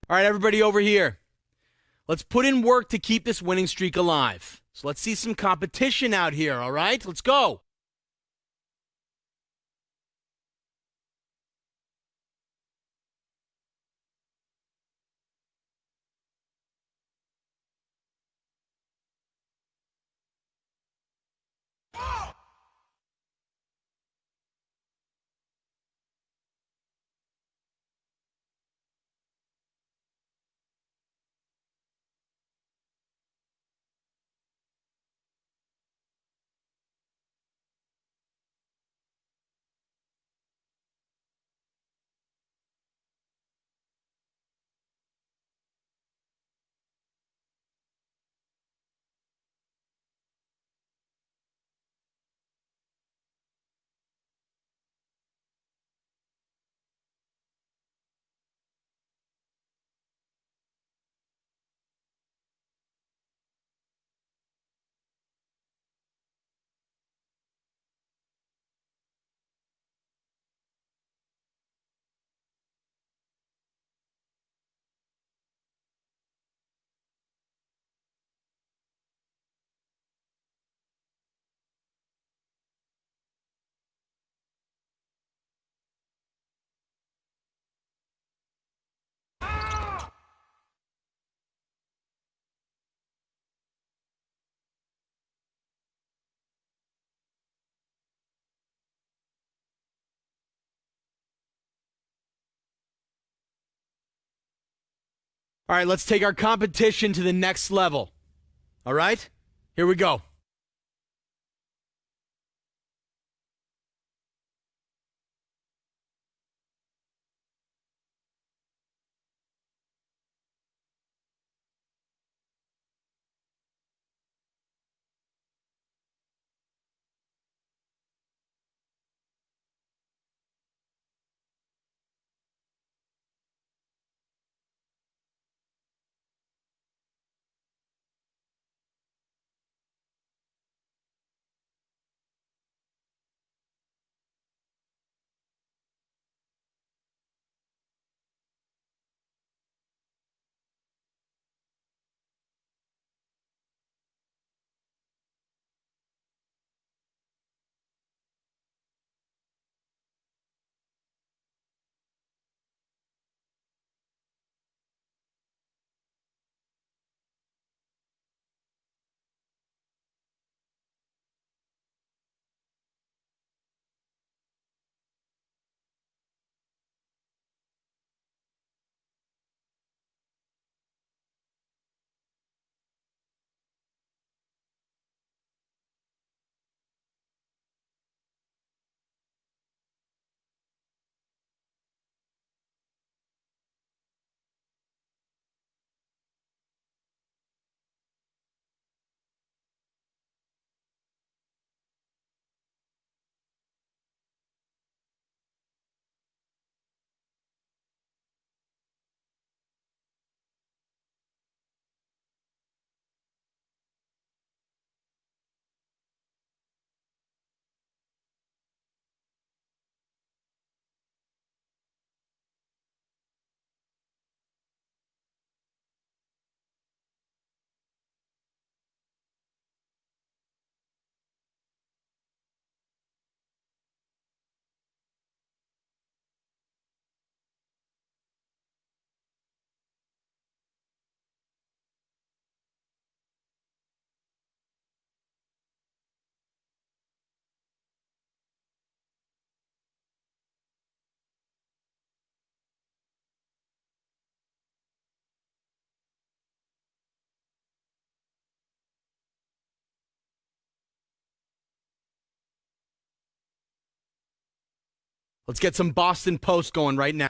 All right, everybody over here. Let's put in work to keep this winning streak alive. So let's see some competition out here, all right? Let's go. All right, let's take our competition to the next level. All right? Here we go. Let's get some Boston Post going right now.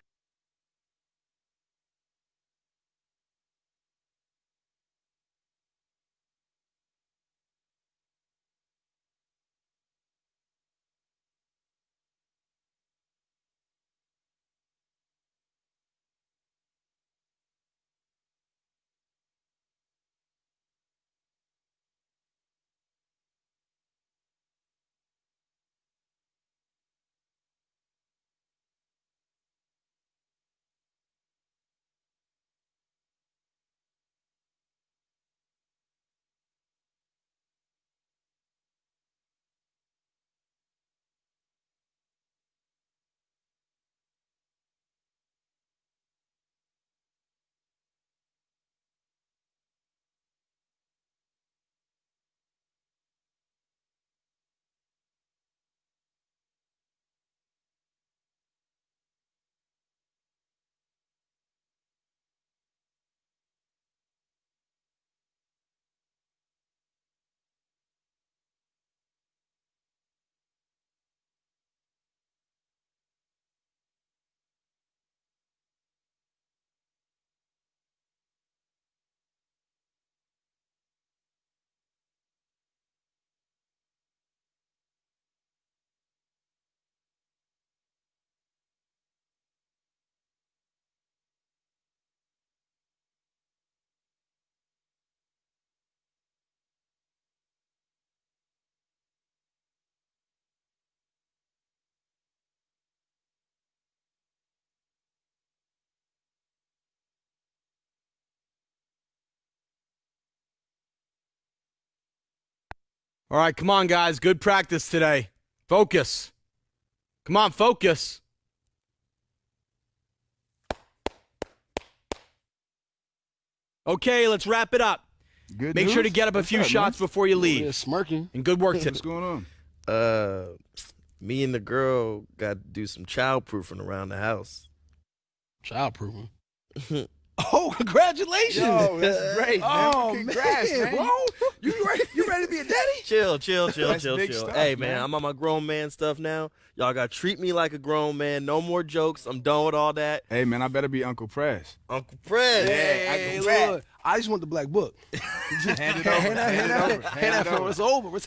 All right, come on, guys. Good practice today. Focus. Come on, focus. Okay, let's wrap it up. Good Make news? sure to get up a What's few up, shots man? before you leave. Yeah, smirking. And good work today. What's going on? Me and the girl got to do some childproofing around the house. Childproofing? Oh, congratulations! Yo, that's great, man. Oh, Congrats, man. bro. You ready to be a daddy? Chill. That's big stuff, Hey, man. man, I'm on my grown man stuff now. Y'all got to treat me like a grown man. No more jokes. I'm done with all that. Hey, man, I better be Uncle Prez. Uncle Fred. Hey, look, I just want the black book. Hand it over. Hand it over. Hand it over. It's over.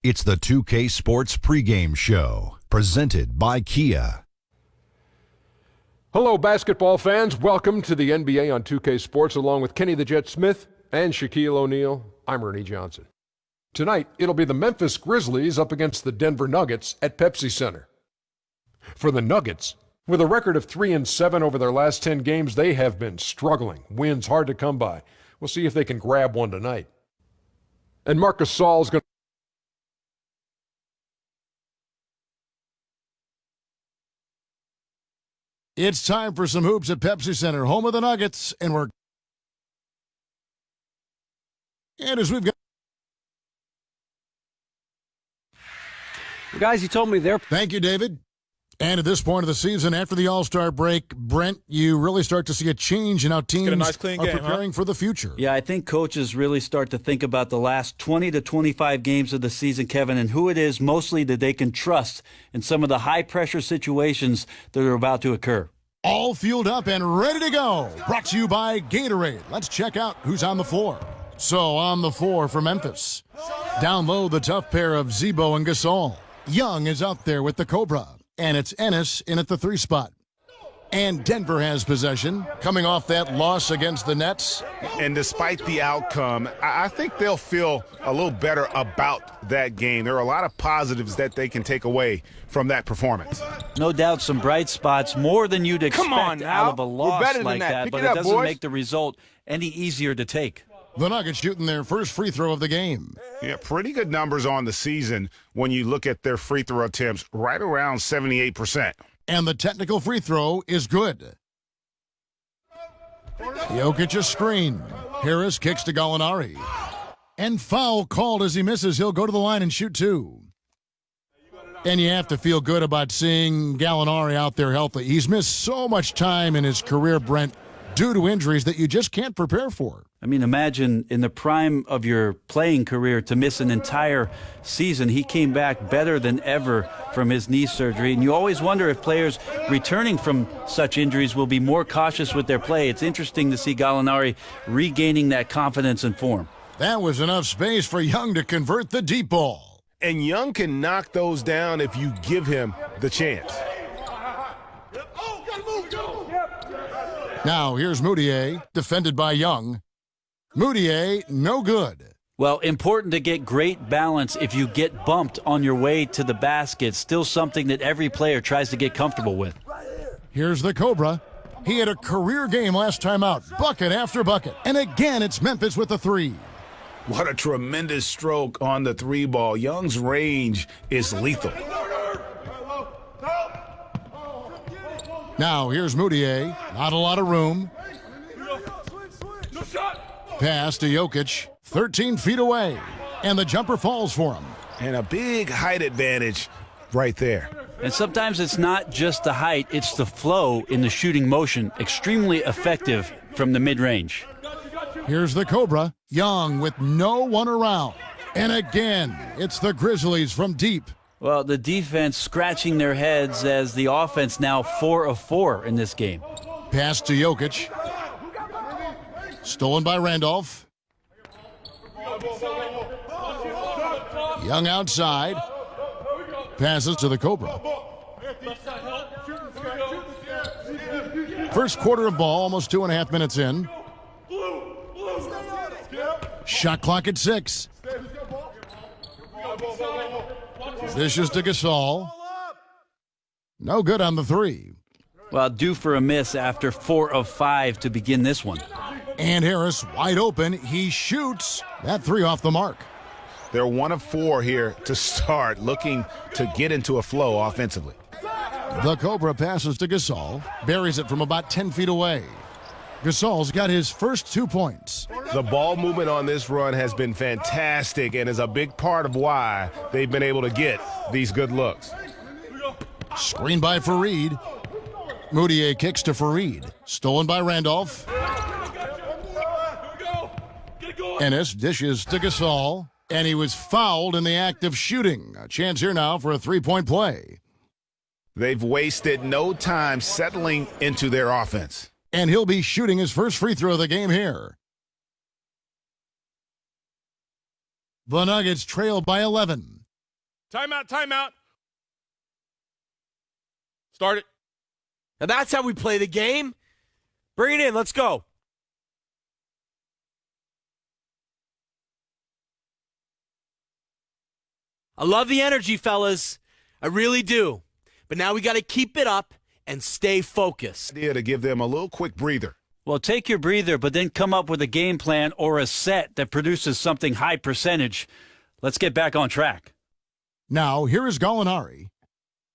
It's the 2K Sports pregame show, presented by Kia. Hello, basketball fans. Welcome to the NBA on 2K Sports, along with Kenny the Jet Smith and Shaquille O'Neal. I'm Ernie Johnson. Tonight, it'll be the Memphis Grizzlies up against the Denver Nuggets at Pepsi Center. For the Nuggets, with a record of 3-7 over their last 10 games, they have been struggling. Wins hard to come by. We'll see if they can grab one tonight. And Marc Gasol is going to It's time for some hoops at Pepsi Center, home of the Nuggets, and as we've got. Guys, you told me they're. Thank you, David. And at this point of the season, after the All-Star break, Brent, you really start to see a change in how teams nice, clean are game, preparing for the future. Yeah, I think coaches really start to think about the last 20 to 25 games of the season, Kevin, and who it is mostly that they can trust in some of the high-pressure situations that are about to occur. All fueled up and ready to go. Brought to you by Gatorade. Let's check out who's on the floor. So on the floor for Memphis. Down low, the tough pair of Zebo and Gasol. Young is out there with the Cobra. And it's Ennis in at the 3 spot. And Denver has possession, coming off that loss against the Nets. And despite the outcome, I think they'll feel a little better about that game. There are a lot of positives that they can take away from that performance. No doubt some bright spots, more than you'd expect on now. out of a loss We're better than like that. Pick but it it up, doesn't boys. make the result any easier to take. The Nuggets shooting their first free throw of the game. Yeah, pretty good numbers on the season when you look at their free throw attempts, right around 78%. And the technical free throw is good. Jokic a screen. Harris kicks to Gallinari. And foul called as he misses. He'll go to the line and shoot 2. And you have to feel good about seeing Gallinari out there healthy. He's missed so much time in his career, Brent, due to injuries that you just can't prepare for. I mean, imagine in the prime of your playing career to miss an entire season. He came back better than ever from his knee surgery. And you always wonder if players returning from such injuries will be more cautious with their play. It's interesting to see Gallinari regaining that confidence and form. That was enough space for Young to convert the deep ball. And Young can knock those down if you give him the chance. Now here's Moutier, defended by Young. Moutier, no good. Well, important to get great balance if you get bumped on your way to the basket. Still something that every player tries to get comfortable with. Here's the Cobra. He had a career game last time out, bucket after bucket. And again, it's Memphis with the three. What a tremendous stroke on the three ball. Young's range is lethal. Now here's Moutier. Not a lot of room. Pass to Jokic, 13 feet away, and the jumper falls for him. And a big height advantage right there. And sometimes it's not just the height, it's the flow in the shooting motion. Extremely effective from the mid-range. Here's the Cobra, Young with no one around. And again, it's the Grizzlies from deep. Well, the defense scratching their heads as the offense now 4 of 4 in this game. Pass to Jokic. Stolen by Randolph. Young outside. Passes to the Cobra. First quarter of ball, almost 2.5 minutes in. Shot clock at 6. Dishes to Gasol. No good on the three. Well, due for a miss after 4 of 5 to begin this one. And Harris wide open. He shoots. That three off the mark. They're 1 of 4 here to start, looking to get into a flow offensively. The Cobra passes to Gasol. Buries it from about 10 feet away. Gasol's got his first 2 points. The ball movement on this run has been fantastic and is a big part of why they've been able to get these good looks. Screen by Fareed. Moutier kicks to Fareed. Stolen by Randolph. Ennis dishes to Gasol, and he was fouled in the act of shooting. A chance here now for a three-point play. They've wasted no time settling into their offense. And he'll be shooting his first free throw of the game here. The Nuggets trail by 11. Timeout. Start it. Now that's how we play the game. Bring it in. Let's go. I love the energy, fellas. I really do. But now we got to keep it up and stay focused. Idea to give them a little quick breather. Well, take your breather, but then come up with a game plan or a set that produces something high percentage. Let's get back on track. Now, here is Gallinari.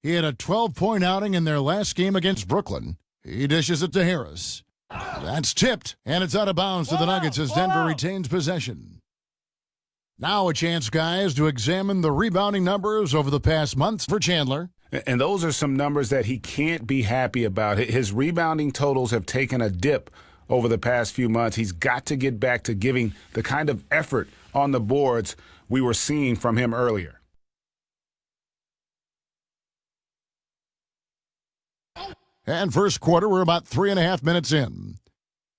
He had a 12-point outing in their last game against Brooklyn. He dishes it to Harris. That's tipped, and it's out of bounds to the Nuggets as Denver retains possession. Now a chance, guys, to examine the rebounding numbers over the past months for Chandler. And those are some numbers that he can't be happy about. His rebounding totals have taken a dip over the past few months. He's got to get back to giving the kind of effort on the boards we were seeing from him earlier. And first quarter, we're about 3.5 minutes in.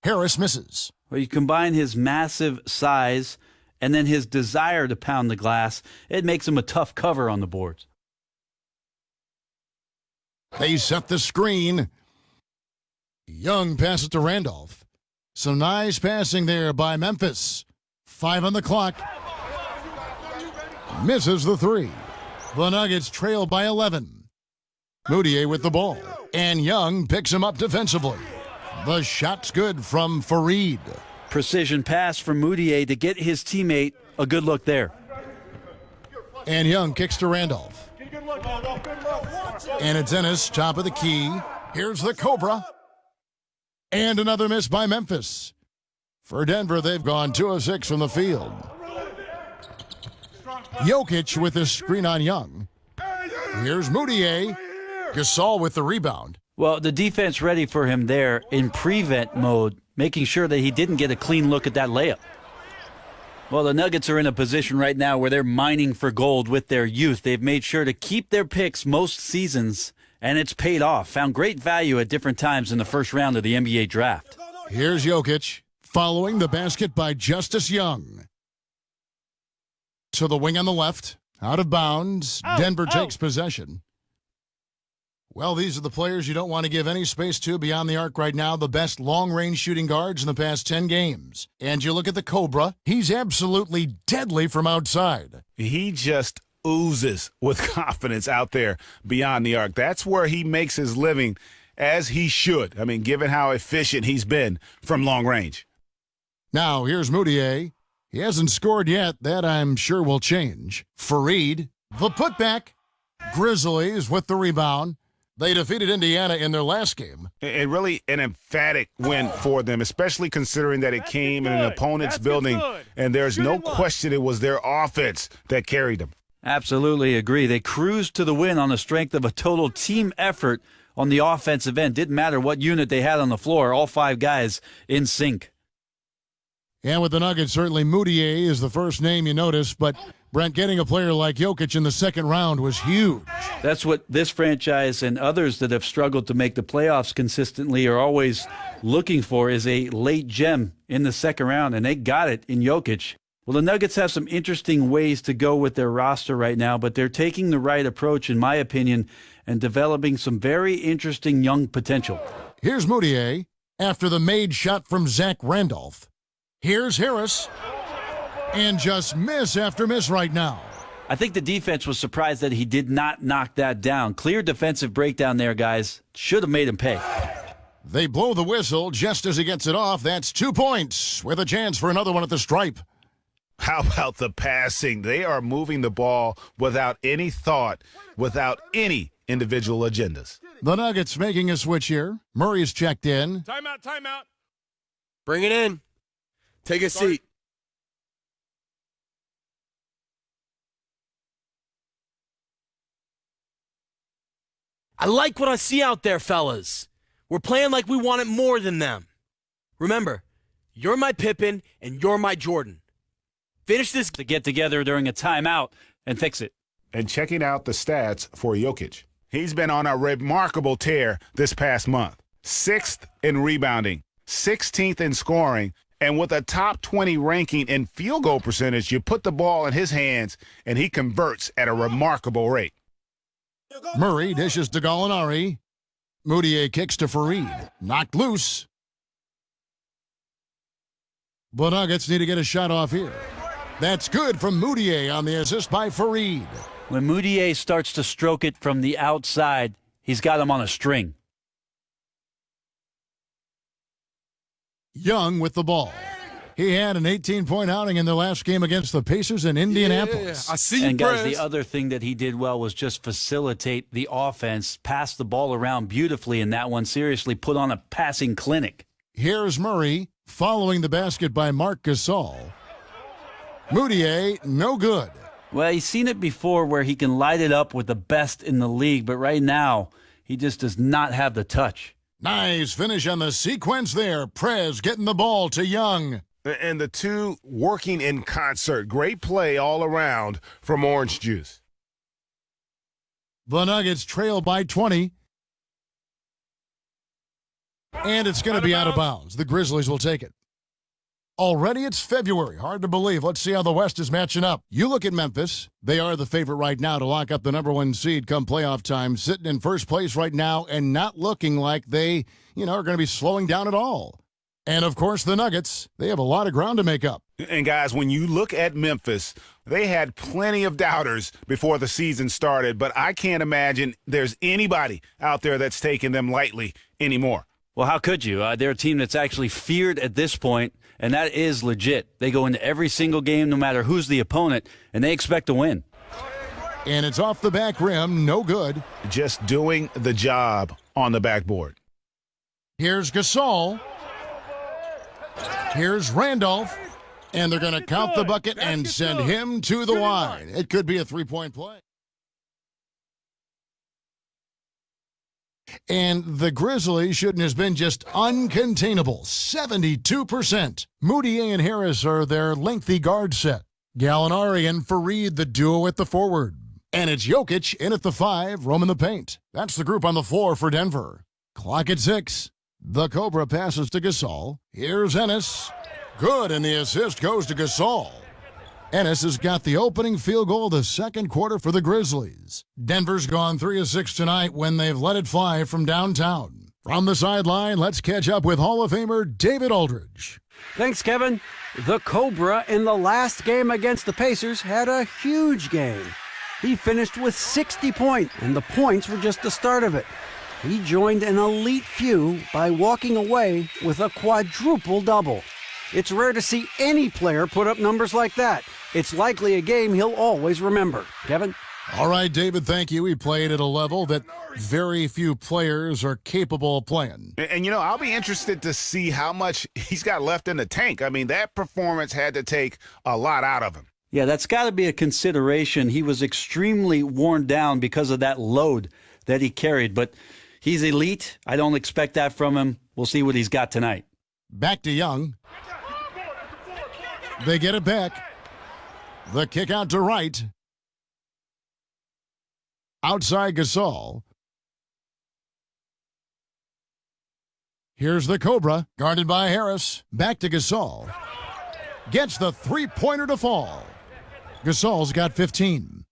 Harris misses. Well, you combine his massive size and then his desire to pound the glass, it makes him a tough cover on the boards. They set the screen. Young passes to Randolph. Some nice passing there by Memphis. 5 on the clock. Misses the three. The Nuggets trail by 11. Moutier with the ball. And Young picks him up defensively. The shot's good from Fareed. Precision pass from Moutier to get his teammate a good look there. And Young kicks to Randolph. And it's Ennis, top of the key. Here's the Cobra. And another miss by Memphis. For Denver, they've gone 2 of 6 from the field. Jokic with a screen on Young. Here's Moutier. Gasol with the rebound. Well, the defense ready for him there in prevent mode. making sure that he didn't get a clean look at that layup. Well, the Nuggets are in a position right now where they're mining for gold with their youth. They've made sure to keep their picks most seasons, and it's paid off. Found great value at different times in the first round of the NBA draft. Here's Jokic, following the basket by Justice Young. To the wing on the left, out of bounds. Denver takes possession. Well, these are the players you don't want to give any space to beyond the arc right now, the best long-range shooting guards in the past 10 games. And you look at the Cobra, he's absolutely deadly from outside. He just oozes with confidence out there beyond the arc. That's where he makes his living, as he should. I mean, given how efficient he's been from long range. Now, here's Moutier. He hasn't scored yet. That, I'm sure, will change. Fareed, the putback. Grizzlies with the rebound. They defeated Indiana in their last game. And really an emphatic win for them, especially considering that it came in an opponent's building, and there's no question it was their offense that carried them. Absolutely agree. They cruised to the win on the strength of a total team effort on the offensive end. Didn't matter what unit they had on the floor, all 5 guys in sync. And with the Nuggets, certainly Moutier is the first name you notice, but Brent, getting a player like Jokic in the second round was huge. That's what this franchise and others that have struggled to make the playoffs consistently are always looking for, is a late gem in the second round, and they got it in Jokic. Well, the Nuggets have some interesting ways to go with their roster right now, but they're taking the right approach, in my opinion, and developing some very interesting young potential. Here's Moutier after the made shot from Zach Randolph. Here's Harris. And just miss after miss right now. I think the defense was surprised that he did not knock that down. Clear defensive breakdown there, guys. Should have made him pay. They blow the whistle just as he gets it off. That's 2 points with a chance for another one at the stripe. How about the passing? They are moving the ball without any thought, without any individual agendas. The Nuggets making a switch here. Murray's checked in. Timeout. Bring it in. Take a seat. I like what I see out there, fellas. We're playing like we want it more than them. Remember, you're my Pippen and you're my Jordan. Finish this to get together during a timeout and fix it. And checking out the stats for Jokic. He's been on a remarkable tear this past month. 6th in rebounding, 16th in scoring, and with a top 20 ranking in field goal percentage, you put the ball in his hands and he converts at a remarkable rate. Murray dishes to Gallinari. Moutier kicks to Fareed. Knocked loose. The Nuggets need to get a shot off here. That's good from Moutier on the assist by Fareed. When Moutier starts to stroke it from the outside, he's got him on a string. Young with the ball. He had an 18-point outing in the last game against the Pacers in Indianapolis. I see you, and guys, Prez. the other thing that he did well was just facilitate the offense, pass the ball around beautifully in that one, seriously put on a passing clinic. Here's Murray following the basket by Marc Gasol. Moutier, no good. Well, he's seen it before where he can light it up with the best in the league, but right now he just does not have the touch. Nice finish on the sequence there. Prez getting the ball to Young. And the two working in concert. Great play all around from Orange Juice. The Nuggets trail by 20. And it's going to be out of bounds. The Grizzlies will take it. Already it's February. Hard to believe. Let's see how the West is matching up. You look at Memphis. They are the favorite right now to lock up the #1 seed come playoff time. Sitting in first place right now and not looking like they, are going to be slowing down at all. And, of course, the Nuggets, they have a lot of ground to make up. And, guys, when you look at Memphis, they had plenty of doubters before the season started, but I can't imagine there's anybody out there that's taking them lightly anymore. Well, how could you? They're a team that's actually feared at this point, and that is legit. They go into every single game, no matter who's the opponent, and they expect to win. And it's off the back rim, no good. Just doing the job on the backboard. Here's Gasol. Here's Randolph. And they're going to count the bucket and send him to the line. It could be a 3-point play. And the Grizzlies shooting has been just uncontainable, 72%. Moutier and Harris are their lengthy guard set. Gallinari and Fareed, the duo at the forward. And it's Jokic in at the 5, roaming the paint. That's the group on the floor for Denver. Clock at 6. The Cobra passes to Gasol. Here's Ennis. Good, and the assist goes to Gasol. Ennis has got the opening field goal of the second quarter for the Grizzlies. Denver's gone 3 of 6 tonight when they've let it fly from downtown. From the sideline, let's catch up with Hall of Famer David Aldridge. Thanks, Kevin. The Cobra in the last game against the Pacers had a huge game. He finished with 60 points, and the points were just the start of it. He joined an elite few by walking away with a quadruple double. It's rare to see any player put up numbers like that. It's likely a game he'll always remember. Kevin? All right, David, thank you. He played at a level that very few players are capable of playing. And, I'll be interested to see how much he's got left in the tank. I mean, that performance had to take a lot out of him. Yeah, that's got to be a consideration. He was extremely worn down because of that load that he carried, but he's elite. I don't expect that from him. We'll see what he's got tonight. Back to Young. They get it back. The kick out to Wright. Outside Gasol. Here's the Cobra, guarded by Harris. Back to Gasol. Gets the three-pointer to fall. Gasol's got 15.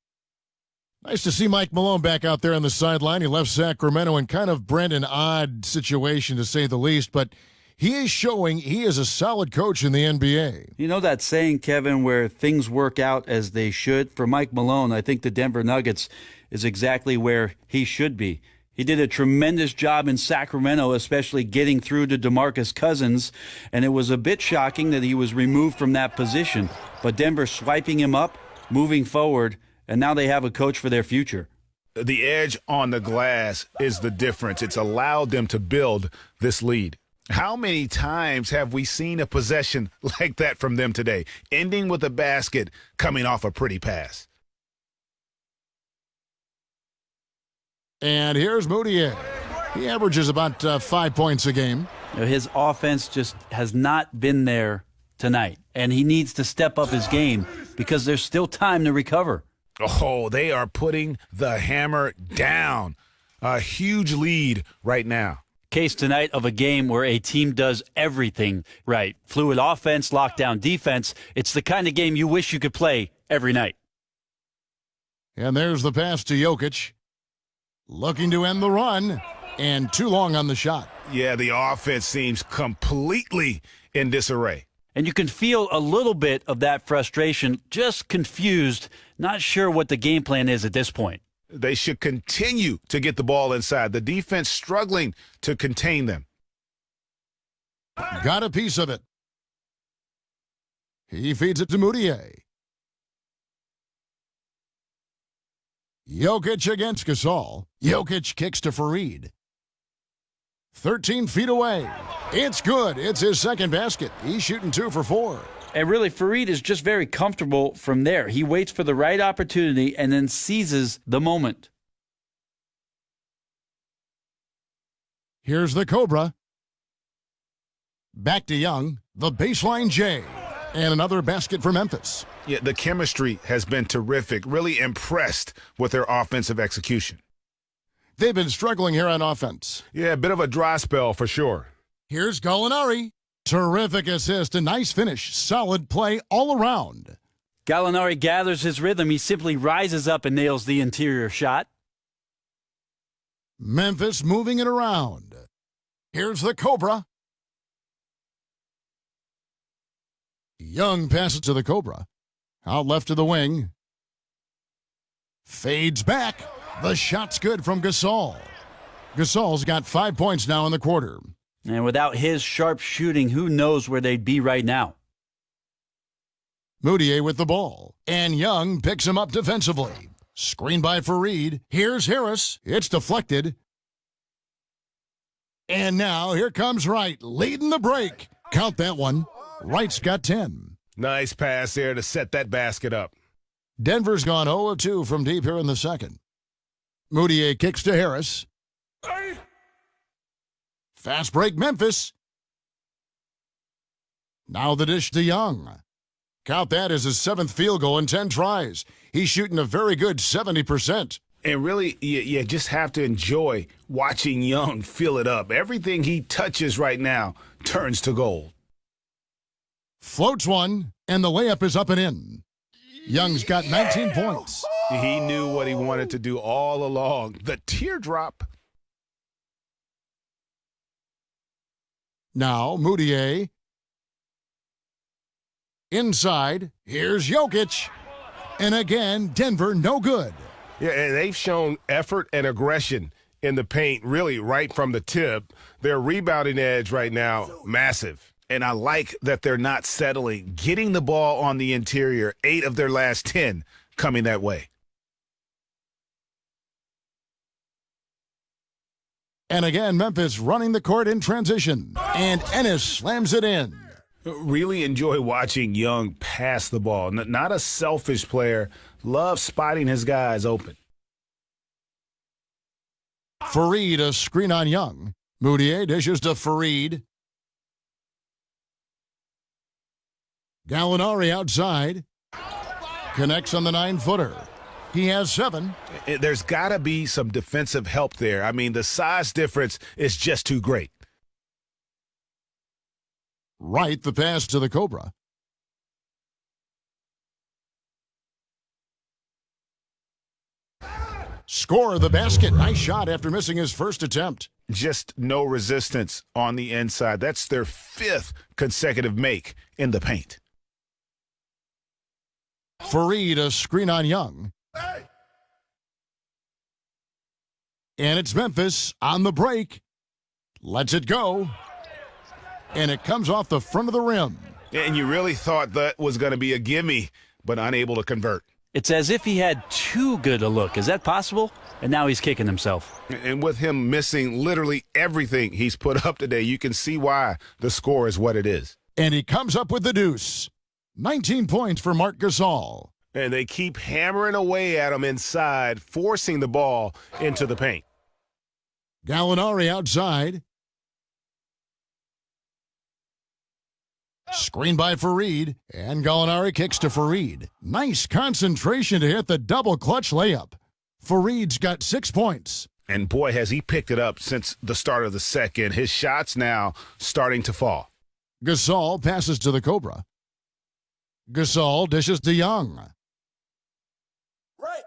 Nice to see Mike Malone back out there on the sideline. He left Sacramento in kind of, Brent, an odd situation, to say the least, but he is showing he is a solid coach in the NBA. You know that saying, Kevin, where things work out as they should? For Mike Malone, I think the Denver Nuggets is exactly where he should be. He did a tremendous job in Sacramento, especially getting through to DeMarcus Cousins, and it was a bit shocking that he was removed from that position. But Denver swiping him up, moving forward, and now they have a coach for their future. The edge on the glass is the difference. It's allowed them to build this lead. How many times have we seen a possession like that from them today, ending with a basket coming off a pretty pass? And here's Moutier. He averages about 5 points a game. His offense just has not been there tonight, and he needs to step up his game because there's still time to recover. Oh, they are putting the hammer down. A huge lead right now. Case tonight of a game where a team does everything right. Fluid offense, lockdown defense. It's the kind of game you wish you could play every night. And there's the pass to Jokic. Looking to end the run, and too long on the shot. Yeah, the offense seems completely in disarray. And you can feel a little bit of that frustration, just confused, not sure what the game plan is at this point. They should continue to get the ball inside. The defense struggling to contain them. Got a piece of it. He feeds it to Moutier. Jokic against Gasol. Jokic kicks to Fareed. 13 feet away. It's good. It's his second basket. He's shooting 2 for 4. And really, Fareed is just very comfortable from there. He waits for the right opportunity and then seizes the moment. Here's the Cobra. Back to Young. The baseline J. And another basket for Memphis. Yeah, the chemistry has been terrific. Really impressed with their offensive execution. They've been struggling here on offense. Yeah, a bit of a dry spell for sure. Here's Gallinari. Terrific assist, a nice finish. Solid play all around. Gallinari gathers his rhythm. He simply rises up and nails the interior shot. Memphis moving it around. Here's the Cobra. Young passes to the Cobra. Out left to the wing. Fades back. The shot's good from Gasol. Gasol's got 5 points now in the quarter. And without his sharp shooting, who knows where they'd be right now. Moutier with the ball. And Young picks him up defensively. Screen by Fareed. Here's Harris. It's deflected. And now here comes Wright, leading the break. Count that one. Wright's got 10. Nice pass there to set that basket up. Denver's gone 0-2 from deep here in the second. Moutier kicks to Harris. Fast break Memphis. Now the dish to Young. Count that as his 7th field goal in 10 tries. He's shooting a very good 70%. And really, you just have to enjoy watching Young fill it up. Everything he touches right now turns to gold. Floats one, and the layup is up and in. Young's got 19 points. He knew what he wanted to do all along. The teardrop. Now Moutier. Inside, here's Jokic. And again, Denver no good. Yeah, and they've shown effort and aggression in the paint, really right from the tip. Their rebounding edge right now, massive. And I like that they're not settling. Getting the ball on the interior, 8 of their last 10 coming that way. And again, Memphis running the court in transition. And Ennis slams it in. Really enjoy watching Young pass the ball. Not a selfish player. Loves spotting his guys open. Fareed, a screen on Young. Moutier dishes to Fareed. Gallinari outside. Connects on the 9-footer. He has 7. There's got to be some defensive help there. I mean, the size difference is just too great. Right, the pass to the Cobra. Score the basket. Nice shot after missing his first attempt. Just no resistance on the inside. That's their 5th consecutive make in the paint. Fareed, a screen on Young. And it's Memphis on the break. Lets it go. And it comes off the front of the rim. And you really thought that was going to be a gimme, but unable to convert. It's as if he had too good a look. Is that possible? And now he's kicking himself. And with him missing literally everything he's put up today, you can see why the score is what it is. And he comes up with the deuce. 19 points for Marc Gasol. And they keep hammering away at him inside, forcing the ball into the paint. Gallinari outside. Screen by Fareed, and Gallinari kicks to Fareed. Nice concentration to hit the double clutch layup. Fareed's got 6 points. And boy, has he picked it up since the start of the second. His shots now starting to fall. Gasol passes to the Cobra. Gasol dishes to Young. Right.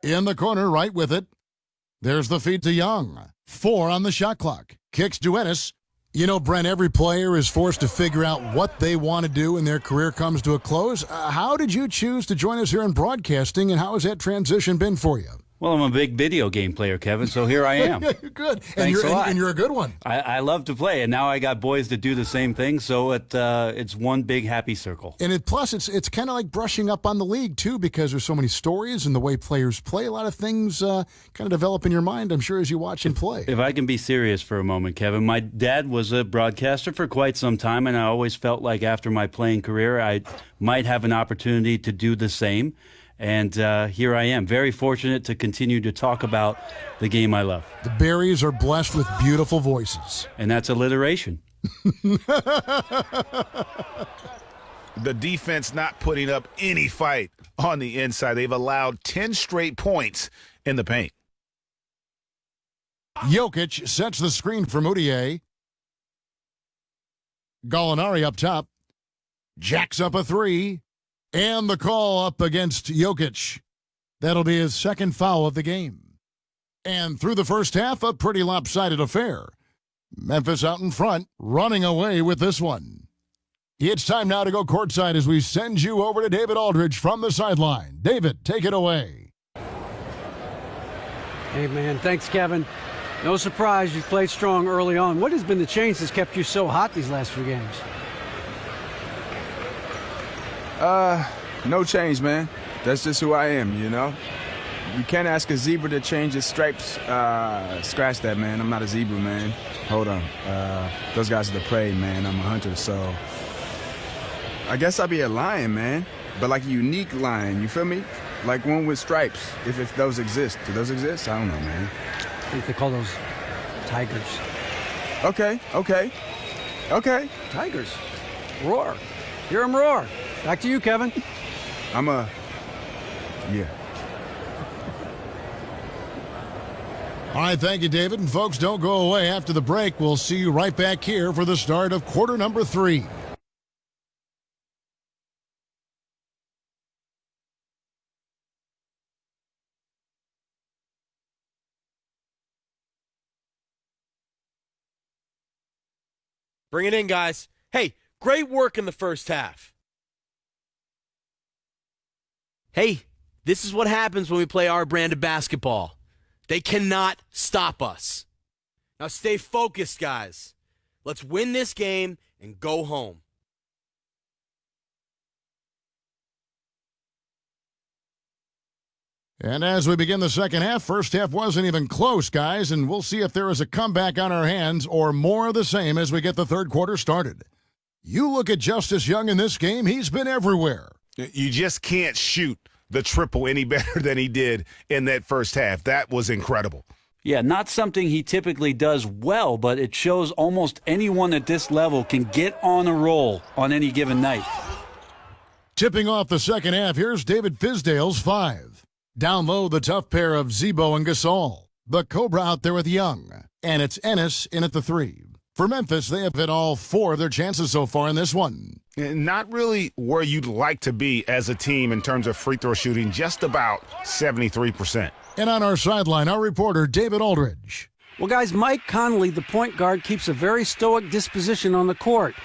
In the corner, right with it. There's the feed to Young. 4 on the shot clock. Kicks to Ennis. You know, Brent, every player is forced to figure out what they want to do when their career comes to a close. How did you choose to join us here in broadcasting, and how has that transition been for you? Well, I'm a big video game player, Kevin, so here I am. Good. Thanks a lot. And you're a good one. I love to play, and now I got boys that do the same thing, so it's one big happy circle. And plus, it's kind of like brushing up on the league, too, because there's so many stories and the way players play. A lot of things kind of develop in your mind, I'm sure, as you watch and play. If I can be serious for a moment, Kevin, my dad was a broadcaster for quite some time, and I always felt like after my playing career, I might have an opportunity to do the same. And here I am, very fortunate to continue to talk about the game I love. The Berries are blessed with beautiful voices. And that's alliteration. The defense not putting up any fight on the inside. They've allowed 10 straight points in the paint. Jokic sets the screen for Moutier. Gallinari up top. Jacks up a 3. And the call up against Jokic. That'll be his 2nd foul of the game. And through the first half, a pretty lopsided affair. Memphis out in front, running away with this one. It's time now to go courtside as we send you over to David Aldridge from the sideline. David, take it away. Hey, man, thanks, Kevin. No surprise you played strong early on. What has been the change that's kept you so hot these last few games? No change, man. That's just who I am, you know? You can't ask a zebra to change his stripes. Scratch that, man. I'm not a zebra, man. Hold on. Those guys are the prey, man. I'm a hunter, so... I guess I'll be a lion, man. But like a unique lion, you feel me? Like one with stripes, if those exist. Do those exist? I don't know, man. I think they call those tigers. Okay. Tigers. Roar. Hear him roar. Back to you, Kevin. Yeah. All right, thank you, David. And folks, don't go away after the break. We'll see you right back here for the start of quarter number 3. Bring it in, guys. Hey, great work in the first half. Hey, this is what happens when we play our brand of basketball. They cannot stop us. Now stay focused, guys. Let's win this game and go home. And as we begin the second half, first half wasn't even close, guys, and we'll see if there is a comeback on our hands or more of the same as we get the third quarter started. You look at Justice Young in this game, he's been everywhere. You just can't shoot the triple any better than he did in that first half. That was incredible. Yeah, not something he typically does well, but it shows almost anyone at this level can get on a roll on any given night. Tipping off the second half, here's David Fizdale's 5. Down low, the tough pair of Zebo and Gasol. The Cobra out there with Young. And it's Ennis in at the 3. For Memphis, they have hit all 4 of their chances so far in this one. Not really where you'd like to be as a team in terms of free throw shooting, just about 73%. And on our sideline, our reporter, David Aldridge. Well, guys, Mike Conley, the point guard, keeps a very stoic disposition on the court.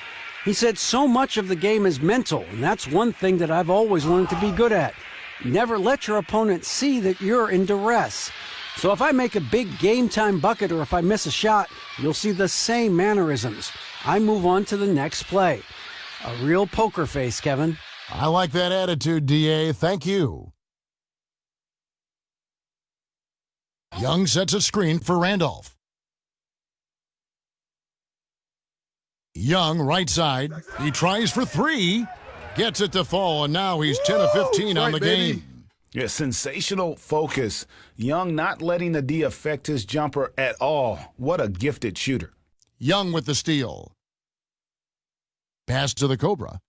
He said so much of the game is mental, and that's one thing that I've always wanted to be good at. Never let your opponent see that you're in duress. So if I make a big game-time bucket or if I miss a shot, you'll see the same mannerisms. I move on to the next play. A real poker face, Kevin. I like that attitude, D.A. Thank you. Young sets a screen for Randolph. Young, right side. He tries for 3. Gets it to fall, and now he's 10 of 15 on the game. Yeah, sensational focus. Young not letting the D affect his jumper at all. What a gifted shooter. Young with the steal. Pass to the Cobra.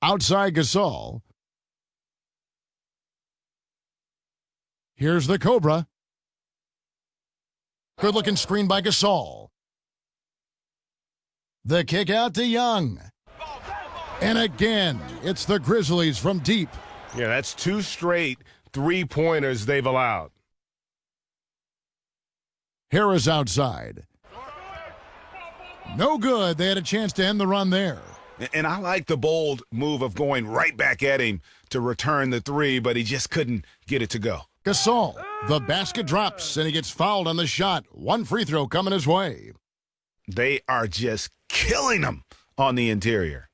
Outside Gasol. Here's the Cobra. Good-looking screen by Gasol. The kick out to Young. And again, it's the Grizzlies from deep. Yeah, that's 2 straight 3-pointers they've allowed. Harris outside. No good. They had a chance to end the run there. And I like the bold move of going right back at him to return the 3, but he just couldn't get it to go. Gasol, the basket drops, and he gets fouled on the shot. 1 free throw coming his way. They are just killing him on the interior.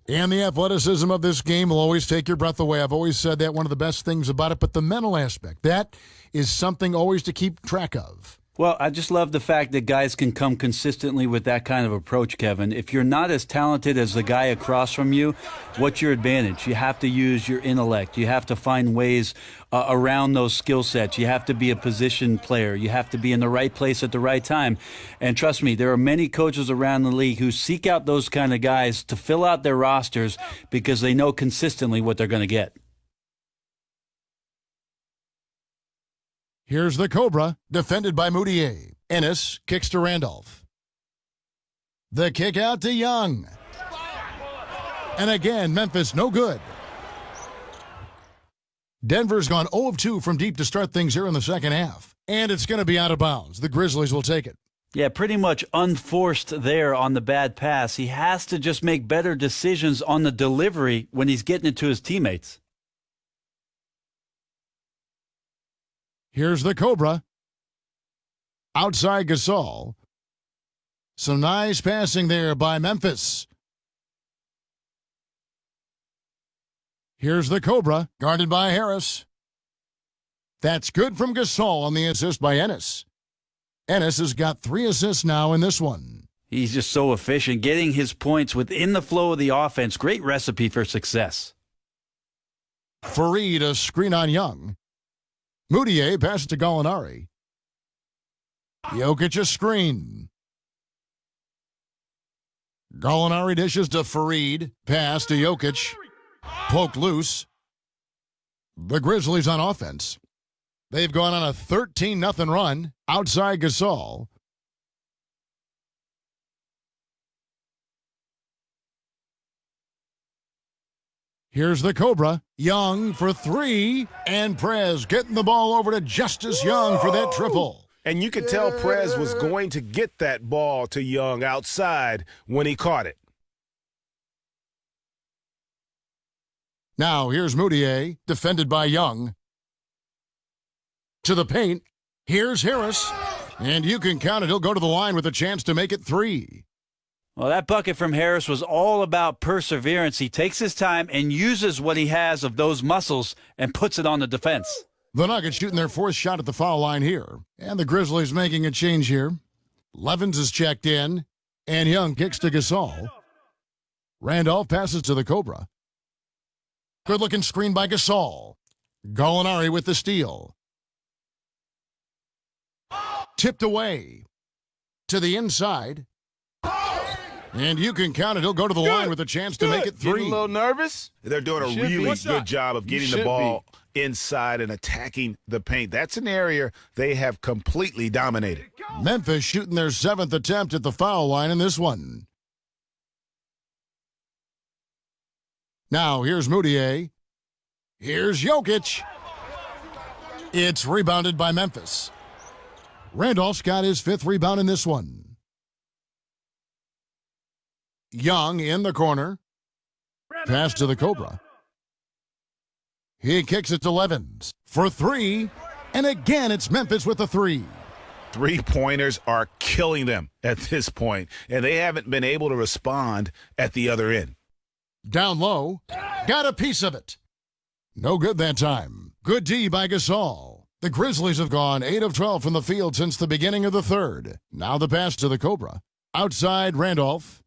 And the athleticism of this game will always take your breath away. I've always said that, one of the best things about it, but the mental aspect, that is something always to keep track of. Well, I just love the fact that guys can come consistently with that kind of approach, Kevin. If you're not as talented as the guy across from you, what's your advantage? You have to use your intellect. You have to find ways around those skill sets. You have to be a position player. You have to be in the right place at the right time. And trust me, there are many coaches around the league who seek out those kind of guys to fill out their rosters because they know consistently what they're going to get. Here's the Cobra, defended by Moutier. Ennis kicks to Randolph. The kick out to Young. And again, Memphis no good. Denver's gone 0 of 2 from deep to start things here in the second half. And it's going to be out of bounds. The Grizzlies will take it. Yeah, pretty much unforced there on the bad pass. He has to just make better decisions on the delivery when he's getting it to his teammates. Here's the Cobra. Outside Gasol. Some nice passing there by Memphis. Here's the Cobra, guarded by Harris. That's good from Gasol on the assist by Ennis. Ennis has got 3 assists now in this one. He's just so efficient, getting his points within the flow of the offense. Great recipe for success. Fareed, a screen on Young. Moutier passes to Gallinari. Jokic a screen. Gallinari dishes to Fareed. Pass to Jokic. Poked loose. The Grizzlies on offense. They've gone on a 13-0 run outside Gasol. Here's the Cobra. Young for three. And Prez getting the ball over to Justice Young for that triple. And you could tell Prez was going to get that ball to Young outside when he caught it. Now here's Moutier, defended by Young. To the paint. Here's Harris. And you can count it. He'll go to the line with a chance to make it three. Well, that bucket from Harris was all about perseverance. He takes his time and uses what he has of those muscles and puts it on the defense. The Nuggets shooting their fourth shot at the foul line here. And the Grizzlies making a change here. Levens is checked in. And Young kicks to Gasol. Randolph passes to the Cobra. Good-looking screen by Gasol. Gallinari with the steal. Tipped away. To the inside. And you can count it. He'll go to the line with a chance to make it three. Getting a little nervous? They're doing a really good job of getting the ball inside and attacking the paint. That's an area they have completely dominated. Memphis shooting their seventh attempt at the foul line in this one. Now here's Moutier. Here's Jokic. It's rebounded by Memphis. Randolph's got his fifth rebound in this one. Young in the corner. Pass to the Cobra. He kicks it to Levens for three. And again, it's Memphis with the three. Three-pointers are killing them at this point, and they haven't been able to respond at the other end. Down low. Got a piece of it. No good that time. Good D by Gasol. The Grizzlies have gone 8 of 12 from the field since the beginning of the third. Now the pass to the Cobra. Outside Randolph.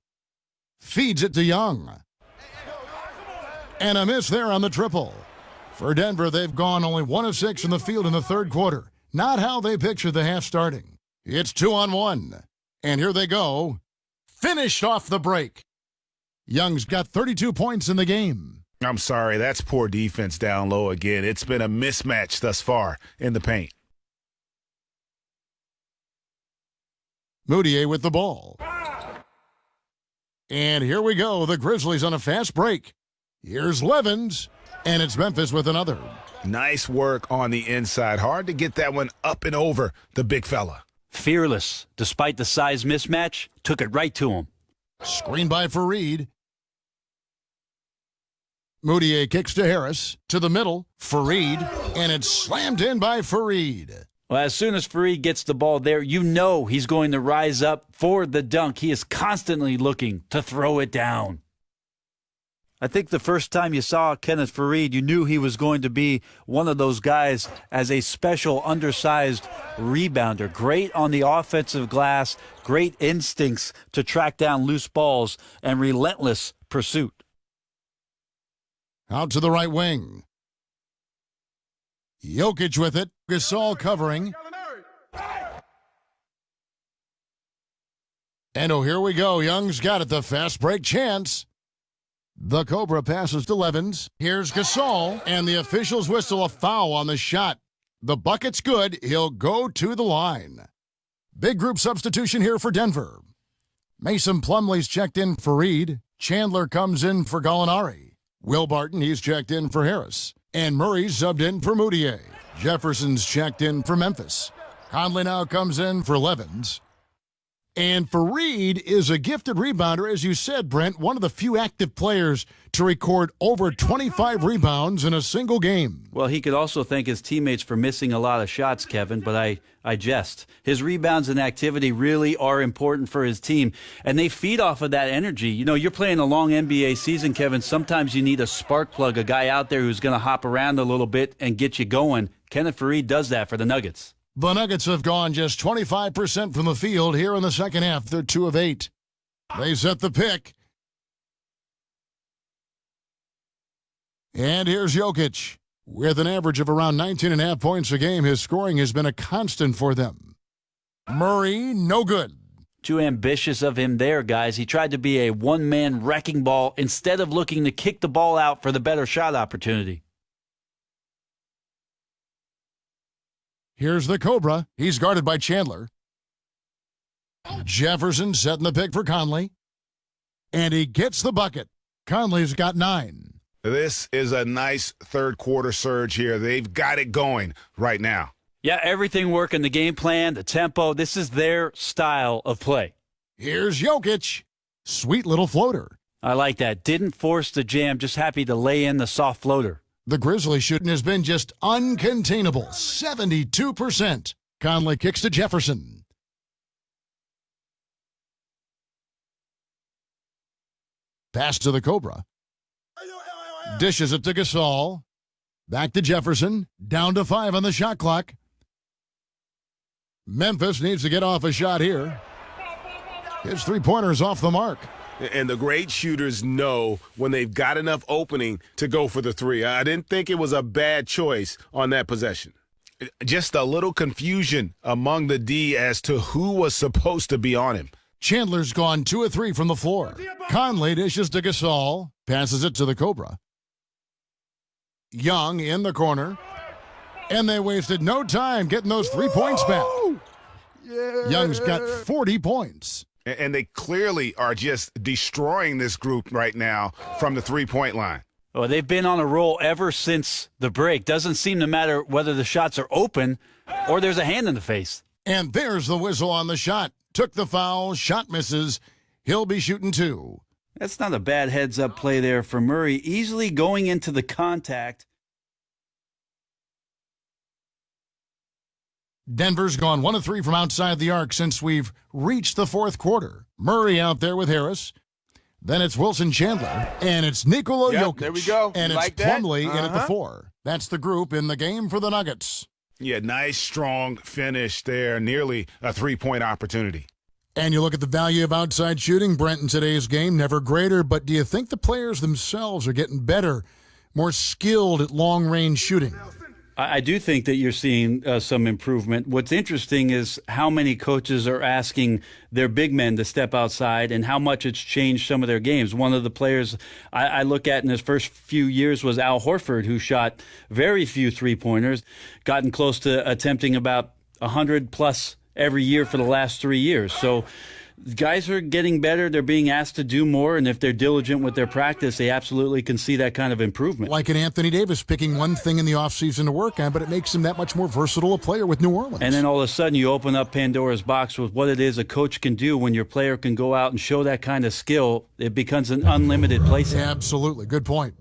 Feeds it to Young. And a miss there on the triple. For Denver, they've gone only 1 of 6 in the field in the third quarter. Not how they pictured the half starting. It's 2-on-1. And here they go. Finished off the break. Young's got 32 points in the game. I'm sorry, that's poor defense down low again. It's been a mismatch thus far in the paint. Moutier with the ball. And here we go, the Grizzlies on a fast break. Here's Levens, and it's Memphis with another. Nice work on the inside. Hard to get that one up and over the big fella. Fearless, despite the size mismatch, took it right to him. Screen by Fareed. Moutier kicks to Harris, to the middle, Fareed, and it's slammed in by Fareed. Well, as soon as Fareed gets the ball there, you know he's going to rise up for the dunk. He is constantly looking to throw it down. I think the first time you saw Kenneth Fareed, you knew he was going to be one of those guys as a special undersized rebounder. Great on the offensive glass, great instincts to track down loose balls, and relentless pursuit. Out to the right wing. Jokic with it. Gasol covering. And oh, here we go. Young's got it. The fast break chance. The Cobra passes to Levens. Here's Gasol, and the officials whistle a foul on the shot. The bucket's good. He'll go to the line. Big group substitution here for Denver. Mason Plumlee's checked in for Reed. Chandler comes in for Gallinari. Will Barton, he's checked in for Harris. And Murray's subbed in for Moutier. Jefferson's checked in for Memphis. Conley now comes in for Levens. And Fareed is a gifted rebounder, as you said, Brent, one of the few active players to record over 25 rebounds in a single game. Well, he could also thank his teammates for missing a lot of shots, Kevin, but I jest. His rebounds and activity really are important for his team, and they feed off of that energy. You know, you're playing a long NBA season, Kevin. Sometimes you need a spark plug, a guy out there who's going to hop around a little bit and get you going. Kenneth Fareed does that for the Nuggets. The Nuggets have gone just 25% from the field here in the second half. They're 2 of 8. They set the pick. And here's Jokic. With an average of around 19.5 points a game, his scoring has been a constant for them. Murray, no good. Too ambitious of him there, guys. He tried to be a one-man wrecking ball instead of looking to kick the ball out for the better shot opportunity. Here's the Cobra. He's guarded by Chandler. Jefferson setting the pick for Conley. And he gets the bucket. Conley's got 9. This is a nice third quarter surge here. They've got it going right now. Yeah, everything working, the game plan, the tempo. This is their style of play. Here's Jokic. Sweet little floater. I like that. Didn't force the jam, just happy to lay in the soft floater. The Grizzlies shooting has been just uncontainable. 72%. Conley kicks to Jefferson. Pass to the Cobra. Dishes it to Gasol. Back to Jefferson. Down to 5 on the shot clock. Memphis needs to get off a shot here. His three-pointer's off the mark. And the great shooters know when they've got enough opening to go for the three. I didn't think it was a bad choice on that possession. Just a little confusion among the D as to who was supposed to be on him. Chandler's gone 2 of 3 from the floor. Conley dishes to Gasol. Passes it to the Cobra. Young in the corner. And they wasted no time getting those 3 points back. Yeah. Young's got 40 points. And they clearly are just destroying this group right now from the three-point line. Oh, they've been on a roll ever since the break. Doesn't seem to matter whether the shots are open or there's a hand in the face. And there's the whistle on the shot. Took the foul. Shot misses. He'll be shooting 2. That's not a bad heads-up play there for Murray. Easily going into the contact. Denver's gone 1 of 3 from outside the arc since we've reached the fourth quarter. Murray out there with Harris. Then it's Wilson Chandler. And it's Nikola Jokic. There we go. And You it's like that? Plumlee in at the 4. That's the group in the game for the Nuggets. Yeah, nice, strong finish there. Nearly a three-point opportunity. And you look at the value of outside shooting, Brent, in today's game, never greater. But do you think the players themselves are getting better, more skilled at long-range shooting? I do think that you're seeing some improvement. What's interesting is how many coaches are asking their big men to step outside and how much it's changed some of their games. One of the players I look at in his first few years was Al Horford, who shot very few three-pointers, gotten close to attempting about 100-plus every year for the last 3 years. So guys are getting better. They're being asked to do more, and if they're diligent with their practice, they absolutely can see that kind of improvement. Like an Anthony Davis picking one thing in the offseason to work on, but it makes him that much more versatile a player with New Orleans. And then all of a sudden you open up Pandora's box with what it is a coach can do when your player can go out and show that kind of skill. It becomes an unlimited place. Absolutely. Good point.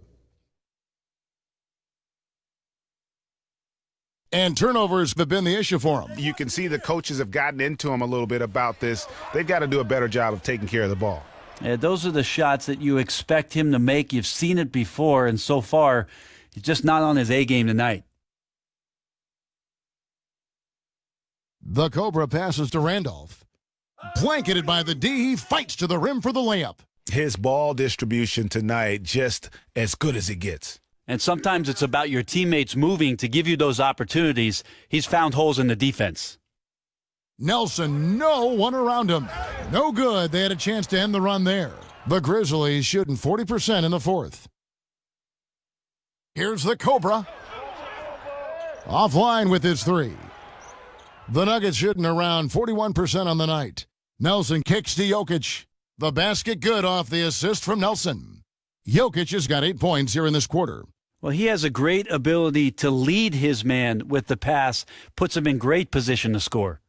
And turnovers have been the issue for them. You can see the coaches have gotten into him a little bit about this. They've got to do a better job of taking care of the ball. Yeah, those are the shots that you expect him to make. You've seen it before, and so far, he's just not on his A game tonight. The Cobra passes to Randolph. Blanketed by the D, he fights to the rim for the layup. His ball distribution tonight just as good as it gets. And sometimes it's about your teammates moving to give you those opportunities. He's found holes in the defense. Nelson, no one around him. No good. They had a chance to end the run there. The Grizzlies shooting 40% in the fourth. Here's the Cobra. Offline with his 3. The Nuggets shooting around 41% on the night. Nelson kicks to Jokic. The basket good off the assist from Nelson. Jokic has got 8 points here in this quarter. Well, he has a great ability to lead his man with the pass, puts him in great position to score.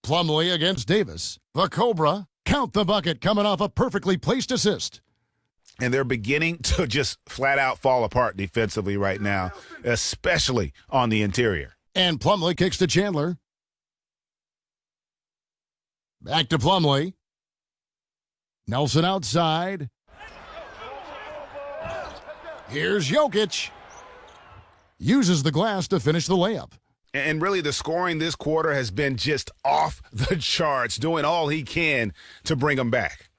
Plumlee against Davis. The Cobra, count the bucket, coming off a perfectly placed assist. And they're beginning to just flat out fall apart defensively right now, especially on the interior. And Plumlee kicks to Chandler. Back to Plumlee. Nelson outside. Here's Jokic. Uses the glass to finish the layup. And really, the scoring this quarter has been just off the charts, doing all he can to bring them back.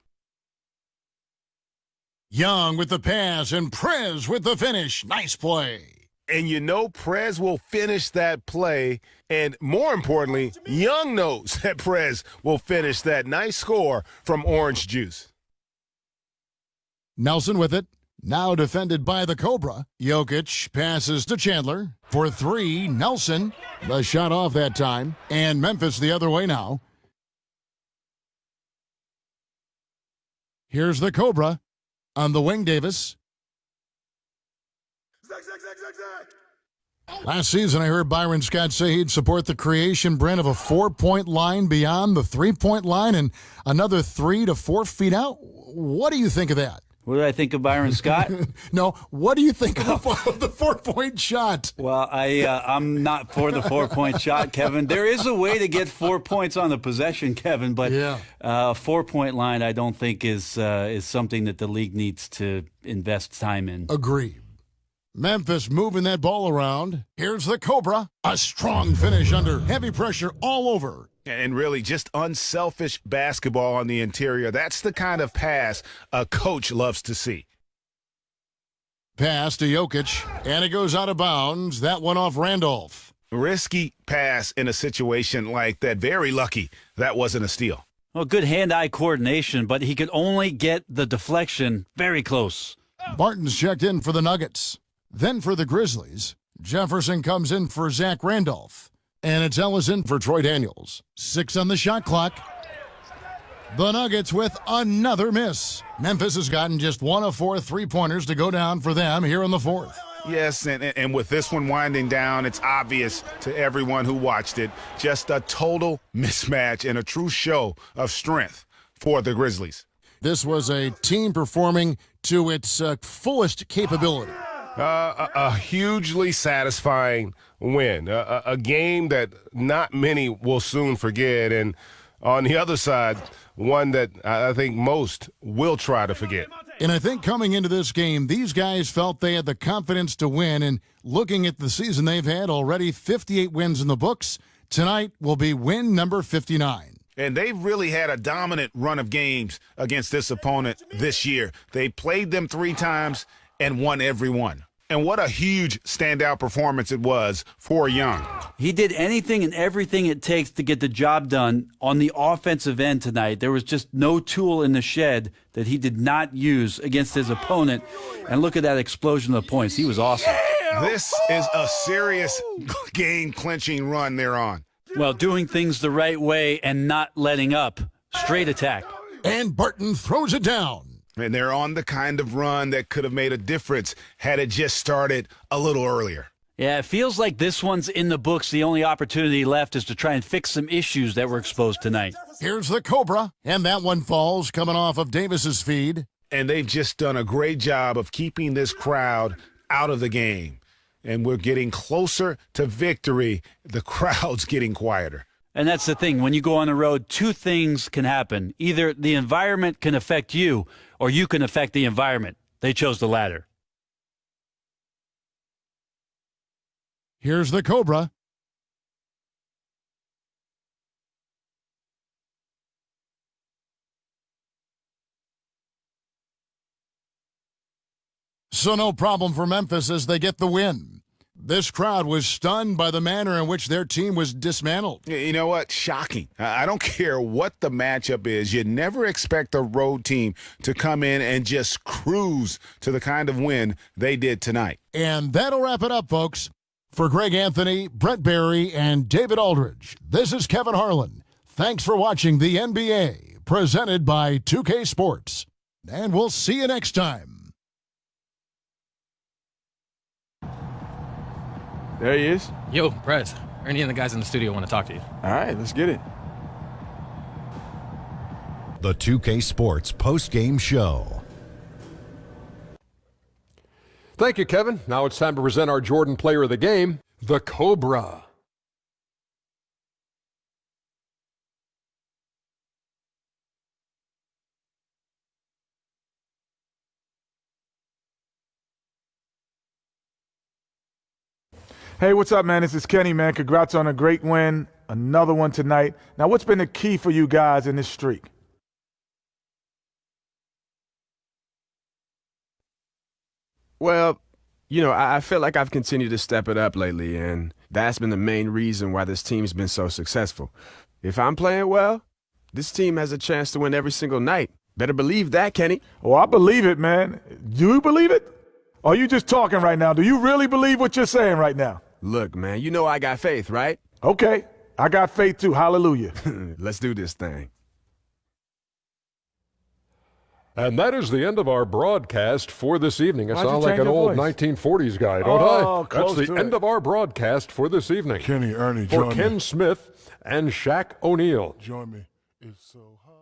Young with the pass and Prez with the finish. Nice play. And you know Prez will finish that play. And more importantly, Young knows that Prez will finish that. Nice score from Orange Juice. Nelson with it. Now defended by the Cobra. Jokic passes to Chandler. For three, Nelson. The shot off that time. And Memphis the other way now. Here's the Cobra. On the wing, Davis. Last season, I heard Byron Scott say he'd support the creation, Brent, of a 4-point line beyond the 3-point line and another 3 to 4 feet out. What do you think of that? What do I think of Byron Scott? No, what do you think of the 4-point shot? Well, I'm not for the 4-point shot, Kevin. There is a way to get 4 points on the possession, Kevin, but a 4-point line I don't think is something that the league needs to invest time in. Agreed. Memphis moving that ball around. Here's the Cobra. A strong finish under heavy pressure all over. And really just unselfish basketball on the interior. That's the kind of pass a coach loves to see. Pass to Jokic, and it goes out of bounds. That one off Randolph. Risky pass in a situation like that. Very lucky that wasn't a steal. Well, good hand-eye coordination, but he could only get the deflection very close. Barton's checked in for the Nuggets. Then for the Grizzlies, Jefferson comes in for Zach Randolph. And it's Ellis in for Troy Daniels. 6 on the shot clock. The Nuggets with another miss. Memphis has gotten just 1 of 4 3-pointers to go down for them here in the fourth. Yes, and with this one winding down, it's obvious to everyone who watched it. Just a total mismatch and a true show of strength for the Grizzlies. This was a team performing to its fullest capability. A hugely satisfying win, a game that not many will soon forget, and on the other side, one that I think most will try to forget. And I think coming into this game, these guys felt they had the confidence to win, and looking at the season they've had already, 58 wins in the books. Tonight will be win number 59. And they've really had a dominant run of games against this opponent this year. They played them 3 times and won every one. And what a huge standout performance it was for Young. He did anything and everything it takes to get the job done on the offensive end tonight. There was just no tool in the shed that he did not use against his opponent. And look at that explosion of points. He was awesome. This is a serious game-clinching run they're on. Well, doing things the right way and not letting up. Straight attack. And Barton throws it down. And they're on the kind of run that could have made a difference had it just started a little earlier. Yeah, it feels like this one's in the books. The only opportunity left is to try and fix some issues that were exposed tonight. Here's the Cobra, and that one falls coming off of Davis's feed. And they've just done a great job of keeping this crowd out of the game. And we're getting closer to victory. The crowd's getting quieter. And that's the thing. When you go on the road, 2 things can happen. Either the environment can affect you, or you can affect the environment. They chose the latter. Here's the Cobra. So no problem for Memphis as they get the win. This crowd was stunned by the manner in which their team was dismantled. You know what? Shocking. I don't care what the matchup is. You never expect a road team to come in and just cruise to the kind of win they did tonight. And that'll wrap it up, folks. For Greg Anthony, Brett Barry, and David Aldridge, this is Kevin Harlan. Thanks for watching the NBA, presented by 2K Sports. And we'll see you next time. There he is. Yo, Prez. Ernie and the guys in the studio want to talk to you. All right, let's get it. The 2K Sports post-game show. Thank you, Kevin. Now it's time to present our Jordan Player of the Game, the Cobra. Hey, what's up, man? This is Kenny, man. Congrats on a great win. Another one tonight. Now, what's been the key for you guys in this streak? Well, You know, I feel like I've continued to step it up lately, and that's been the main reason why this team's been so successful. If I'm playing well, this team has a chance to win every single night. Better believe that, Kenny. Oh, I believe it, man. Do you believe it? Or are you just talking right now? Do you really believe what you're saying right now? Look, man, you know I got faith, right? Okay, I got faith too. Hallelujah. Let's do this thing. And that is the end of our broadcast for this evening. I Why'd you sound like change an your old voice? 1940s guy, don't Oh, I? That's close the to end it. of our broadcast for this evening. Kenny, Ernie, For join Ken me. Smith and Shaq O'Neal. Join me. It's so hot.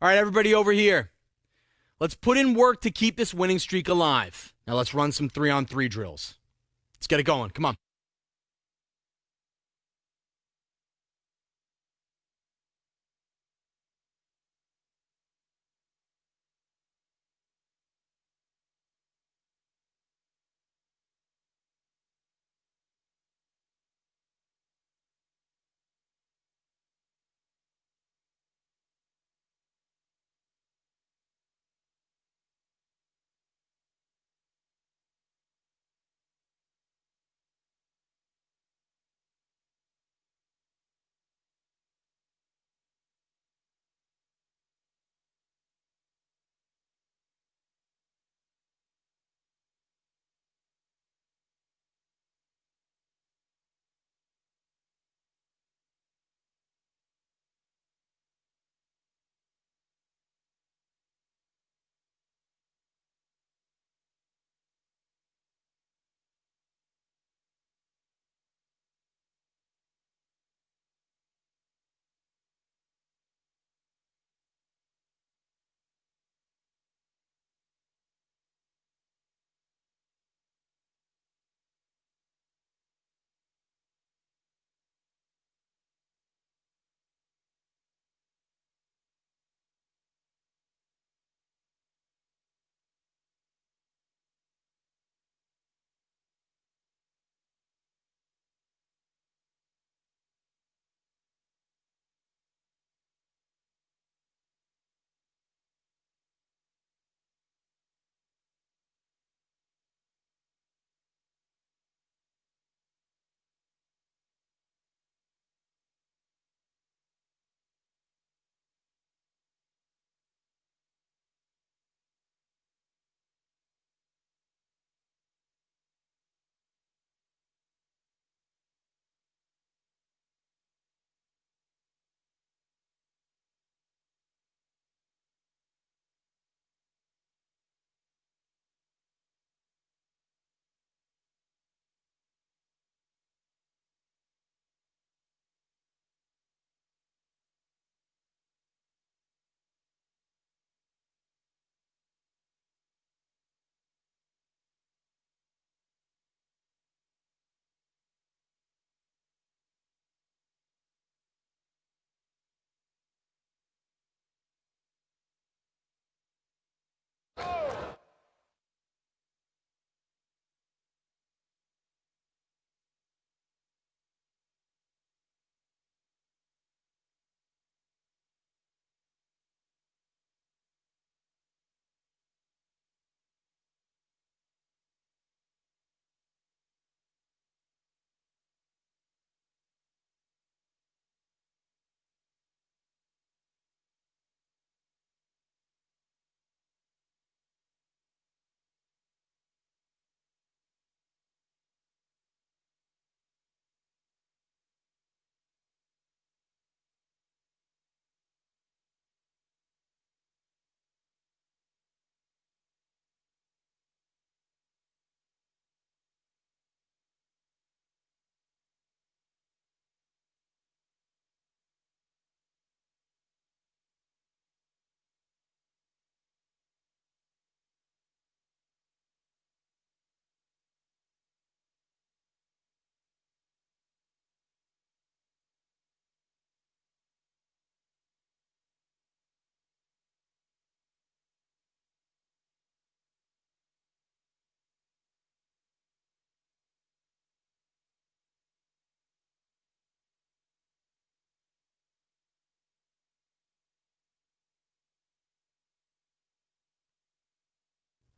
All right, everybody over here. Let's put in work to keep this winning streak alive. Now let's run some 3-on-3 drills. Let's get it going. Come on.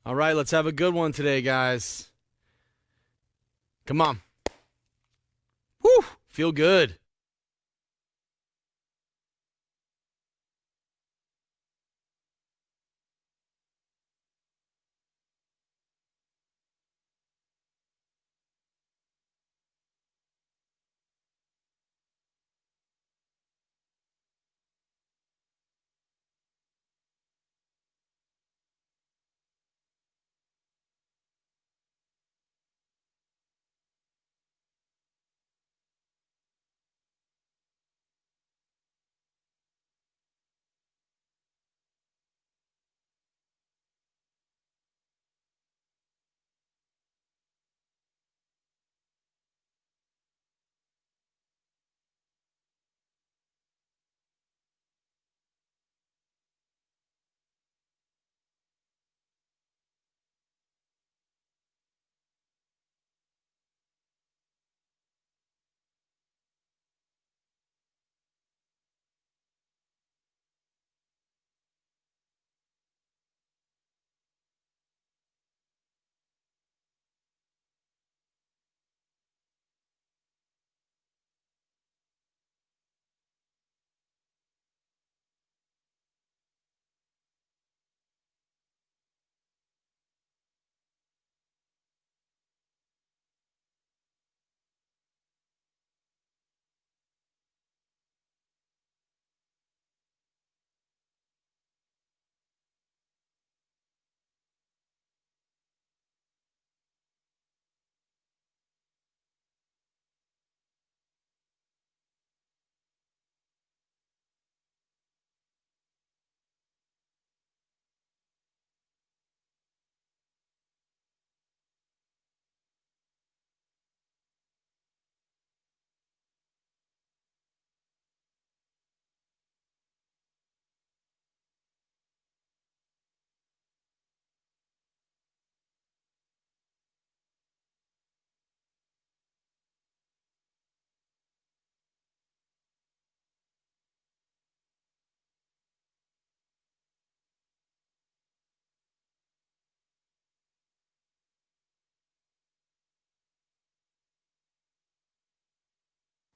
All right, let's have a good one today, guys. Come on. Whew, feel good.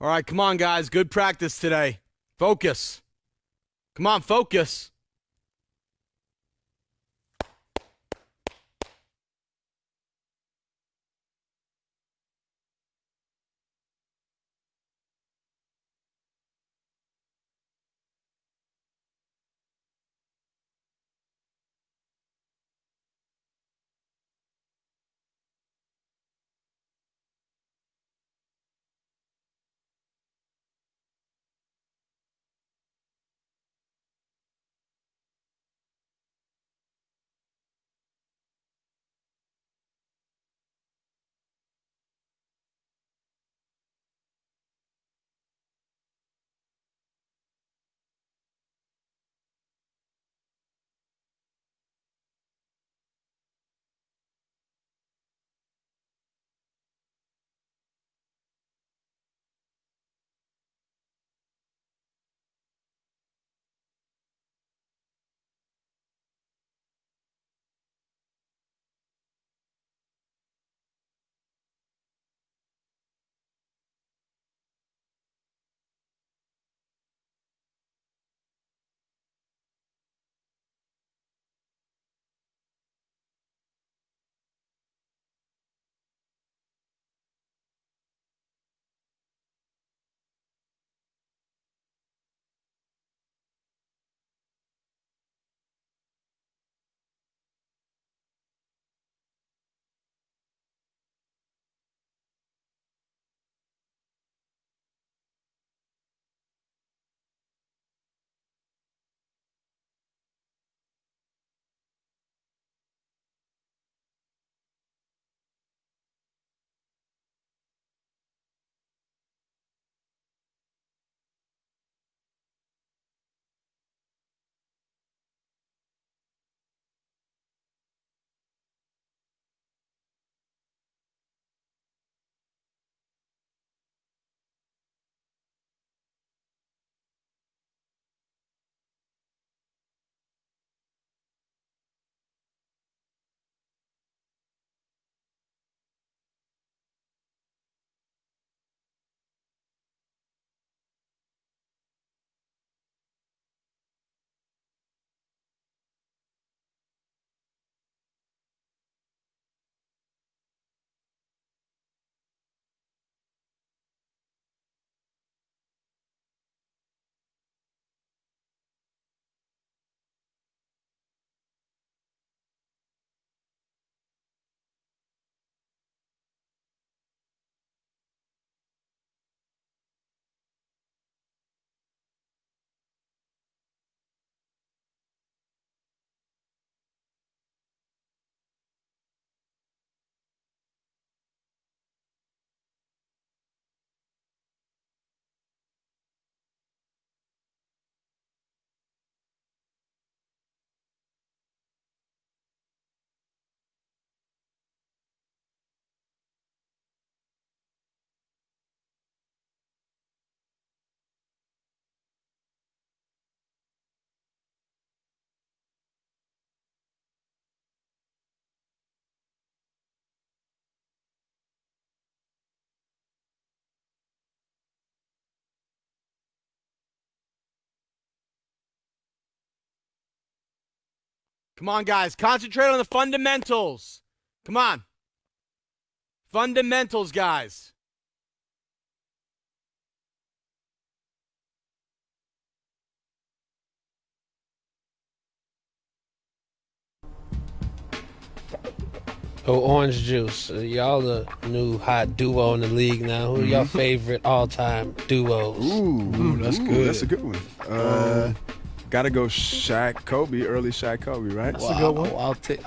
All right, come on, guys. Good practice today. Focus. Come on, focus. Come on, guys. Concentrate on the fundamentals. Come on. Fundamentals, guys. Oh, Orange Juice. Y'all the new hot duo in the league now. Who are your favorite all-time duos? Ooh, that's good. That's a good one. Gotta go Shaq, Kobe, early Shaq, Kobe, right? That's a good one. I'll take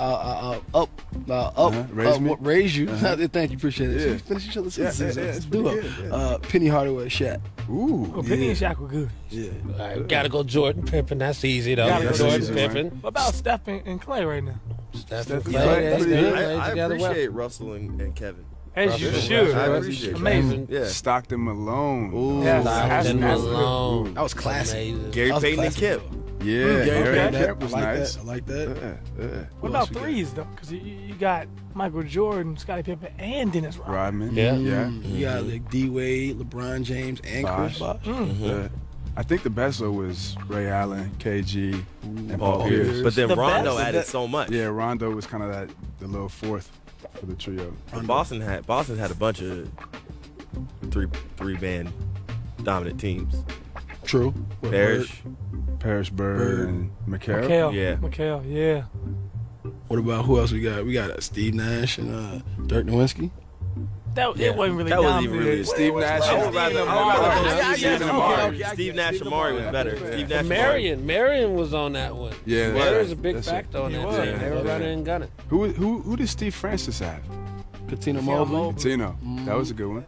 Raise You. Thank you, appreciate it. Yeah. Finish each other's It's duo. Penny Hardaway, Shaq. Ooh, Penny and Shaq were good. Yeah. All right, we gotta go Jordan Pippen. That's easy though. Gotta go Jordan Jordan. Pippen. What about Steph and Clay right now? Steph and Clay. Clay. That's good. Played I together well. appreciate Russell and Kevin. As you should. I appreciate Amazing. Yeah. Stockton Malone. Ooh, Yes, Stockton that's good. Malone. That was classic. Amazing. Gary That was Payton and classic. Kip. Yeah, Gary Gary Payton, Payton was I like nice. that. I like that. What about threes though? Because you got Michael Jordan, Scottie Pippen, and Dennis Rodman. Rodman. Yeah. Yeah. You got like D Wade, LeBron James, and Chris Bosh. I think the best though was Ray Allen, KG, and Paul Paul Pierce. Pierce. But then Rondo added so much. Yeah, Rondo was kind of the little fourth for the trio. Boston had a bunch of three band dominant teams. True. Parrish, Bird, and McHale. Yeah. McHale, yeah. What about who else we got? We got Steve Nash and Dirk Nowitzki. It wasn't really That wasn't dominant. even really Steve Nash. I would rather Steve Amari. Steve Nash Amari was better. Steve Nash Marion was on that one. Yeah, Marion was a big that's factor on it. that He team. was. They were running and gunning. Who did Steve Francis have? Patino Mobley. Patino. That was a good one.